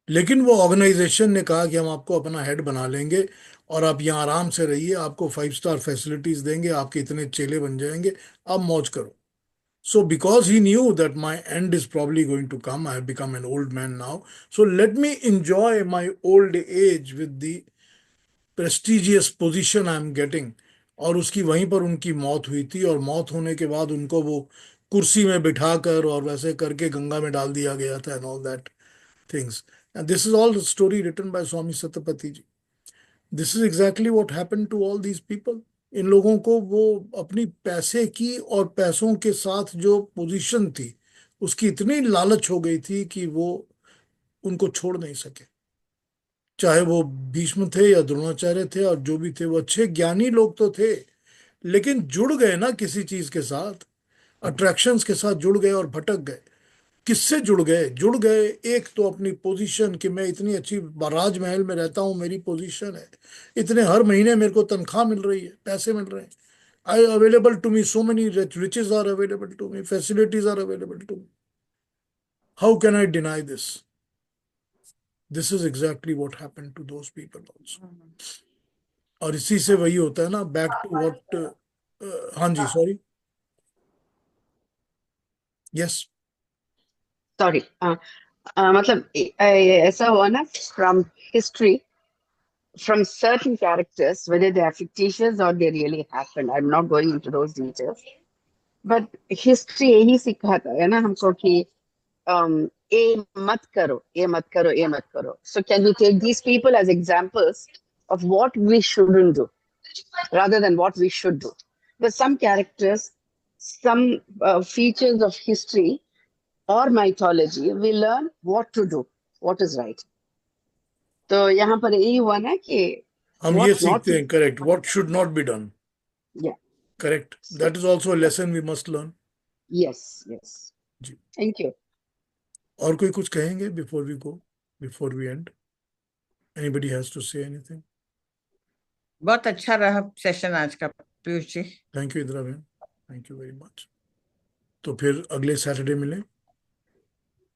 लेकिन वो ऑर्गेनाइजेशन ने कहा कि हम आपको अपना हेड बना लेंगे और आप यहाँ आराम से रहिए, आपको 5 स्टार फैसिलिटीज देंगे, आपके इतने चेले बन जाएंगे, आप मौज करो। So because he knew that my end is probably going to come, I have become an old man now. So let me enjoy my old age with the prestigious position I am getting. और उसकी वहीं पर उनकी मौत हुई थी, और मौत होने के बाद उनको वो कुर्सी में बिठाकर और वैसे करके गंगा में डाल दिया गया था, and all that things. And this is all story written by Swami Satyapati ji. This is exactly what happened to all these people. इन लोगों को वो अपनी पैसे की और पैसों के साथ जो पोजीशन थी उसकी इतनी लालच हो गई थी कि वो उनको छोड़ नहीं सके। चाहे वो भीष्म थे या द्रोणाचार्य थे, और जो भी थे वो अच्छे ज्ञानी लोग तो थे, लेकिन जुड़ गए ना किसी चीज के साथ, अट्रैक्शंस के साथ जुड़ गए और भटक गए। किससे जुड़ गए? जुड़ गए एक तो अपनी पोजीशन, कि मैं इतनी अच्छी राजमहल में रहता हूँ, मेरी पोजीशन है, इतने हर महीने मेरे को तनख्वाह मिल रही है, पैसे मिल रहे हैं, I available to me, so many riches are available to me, facilities are available to me, how can I deny this? This is exactly what happened to those people also. और इसी से वही होता है ना, बैक टू व्हाट। हाँ जी, sorry. Yes. Sorry, मतलब ऐसा हुआ ना, from history, from certain characters, whether they are fictitious or they really happened, I'm not going into those details, but history यही सिखाता है ना हमको कि ये मत करो, ये मत करो, ये मत करो. So can we take these people as examples of what we shouldn't do rather than what we should do? There's some characters, some features of history or mythology, we learn what to do, what is right. तो यहाँ पर यही हुआ ना कि हम ये what not सीखते to हैं, correct, what should not be done. do. Yeah. Correct, So, that is also a lesson we must learn. yes, yes. जी। Thank you. और कोई कुछ कहेंगे before we go, before we end? Anybody has to say anything? बहुत अच्छा रहा session आज का। पीयूष जी। थैंक यू इंदिरा बहन, थैंक यू वेरी मच। तो फिर अगले सैटरडे मिलें,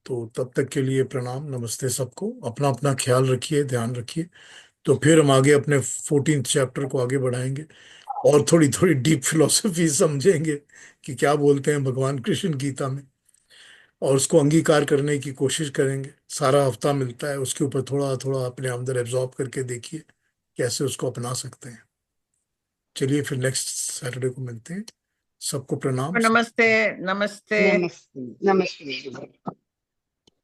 तो तब तक के लिए प्रणाम, नमस्ते सबको, अपना अपना ख्याल रखिए, ध्यान रखिए। तो फिर हम आगे अपने 14th चैप्टर को आगे बढ़ाएंगे और थोड़ी थोड़ी डीप फिलोसफी समझेंगे कि क्या बोलते हैं भगवान कृष्ण गीता में, और उसको अंगीकार करने की कोशिश करेंगे। सारा हफ्ता मिलता है, उसके ऊपर थोड़ा थोड़ा अपने अंदर एब्जॉर्ब करके देखिए कैसे उसको अपना सकते हैं। चलिए फिर नेक्स्ट सैटरडे को मिलते हैं। सबको प्रणाम। नमस्ते। नमस्ते। Namaste. Namaste.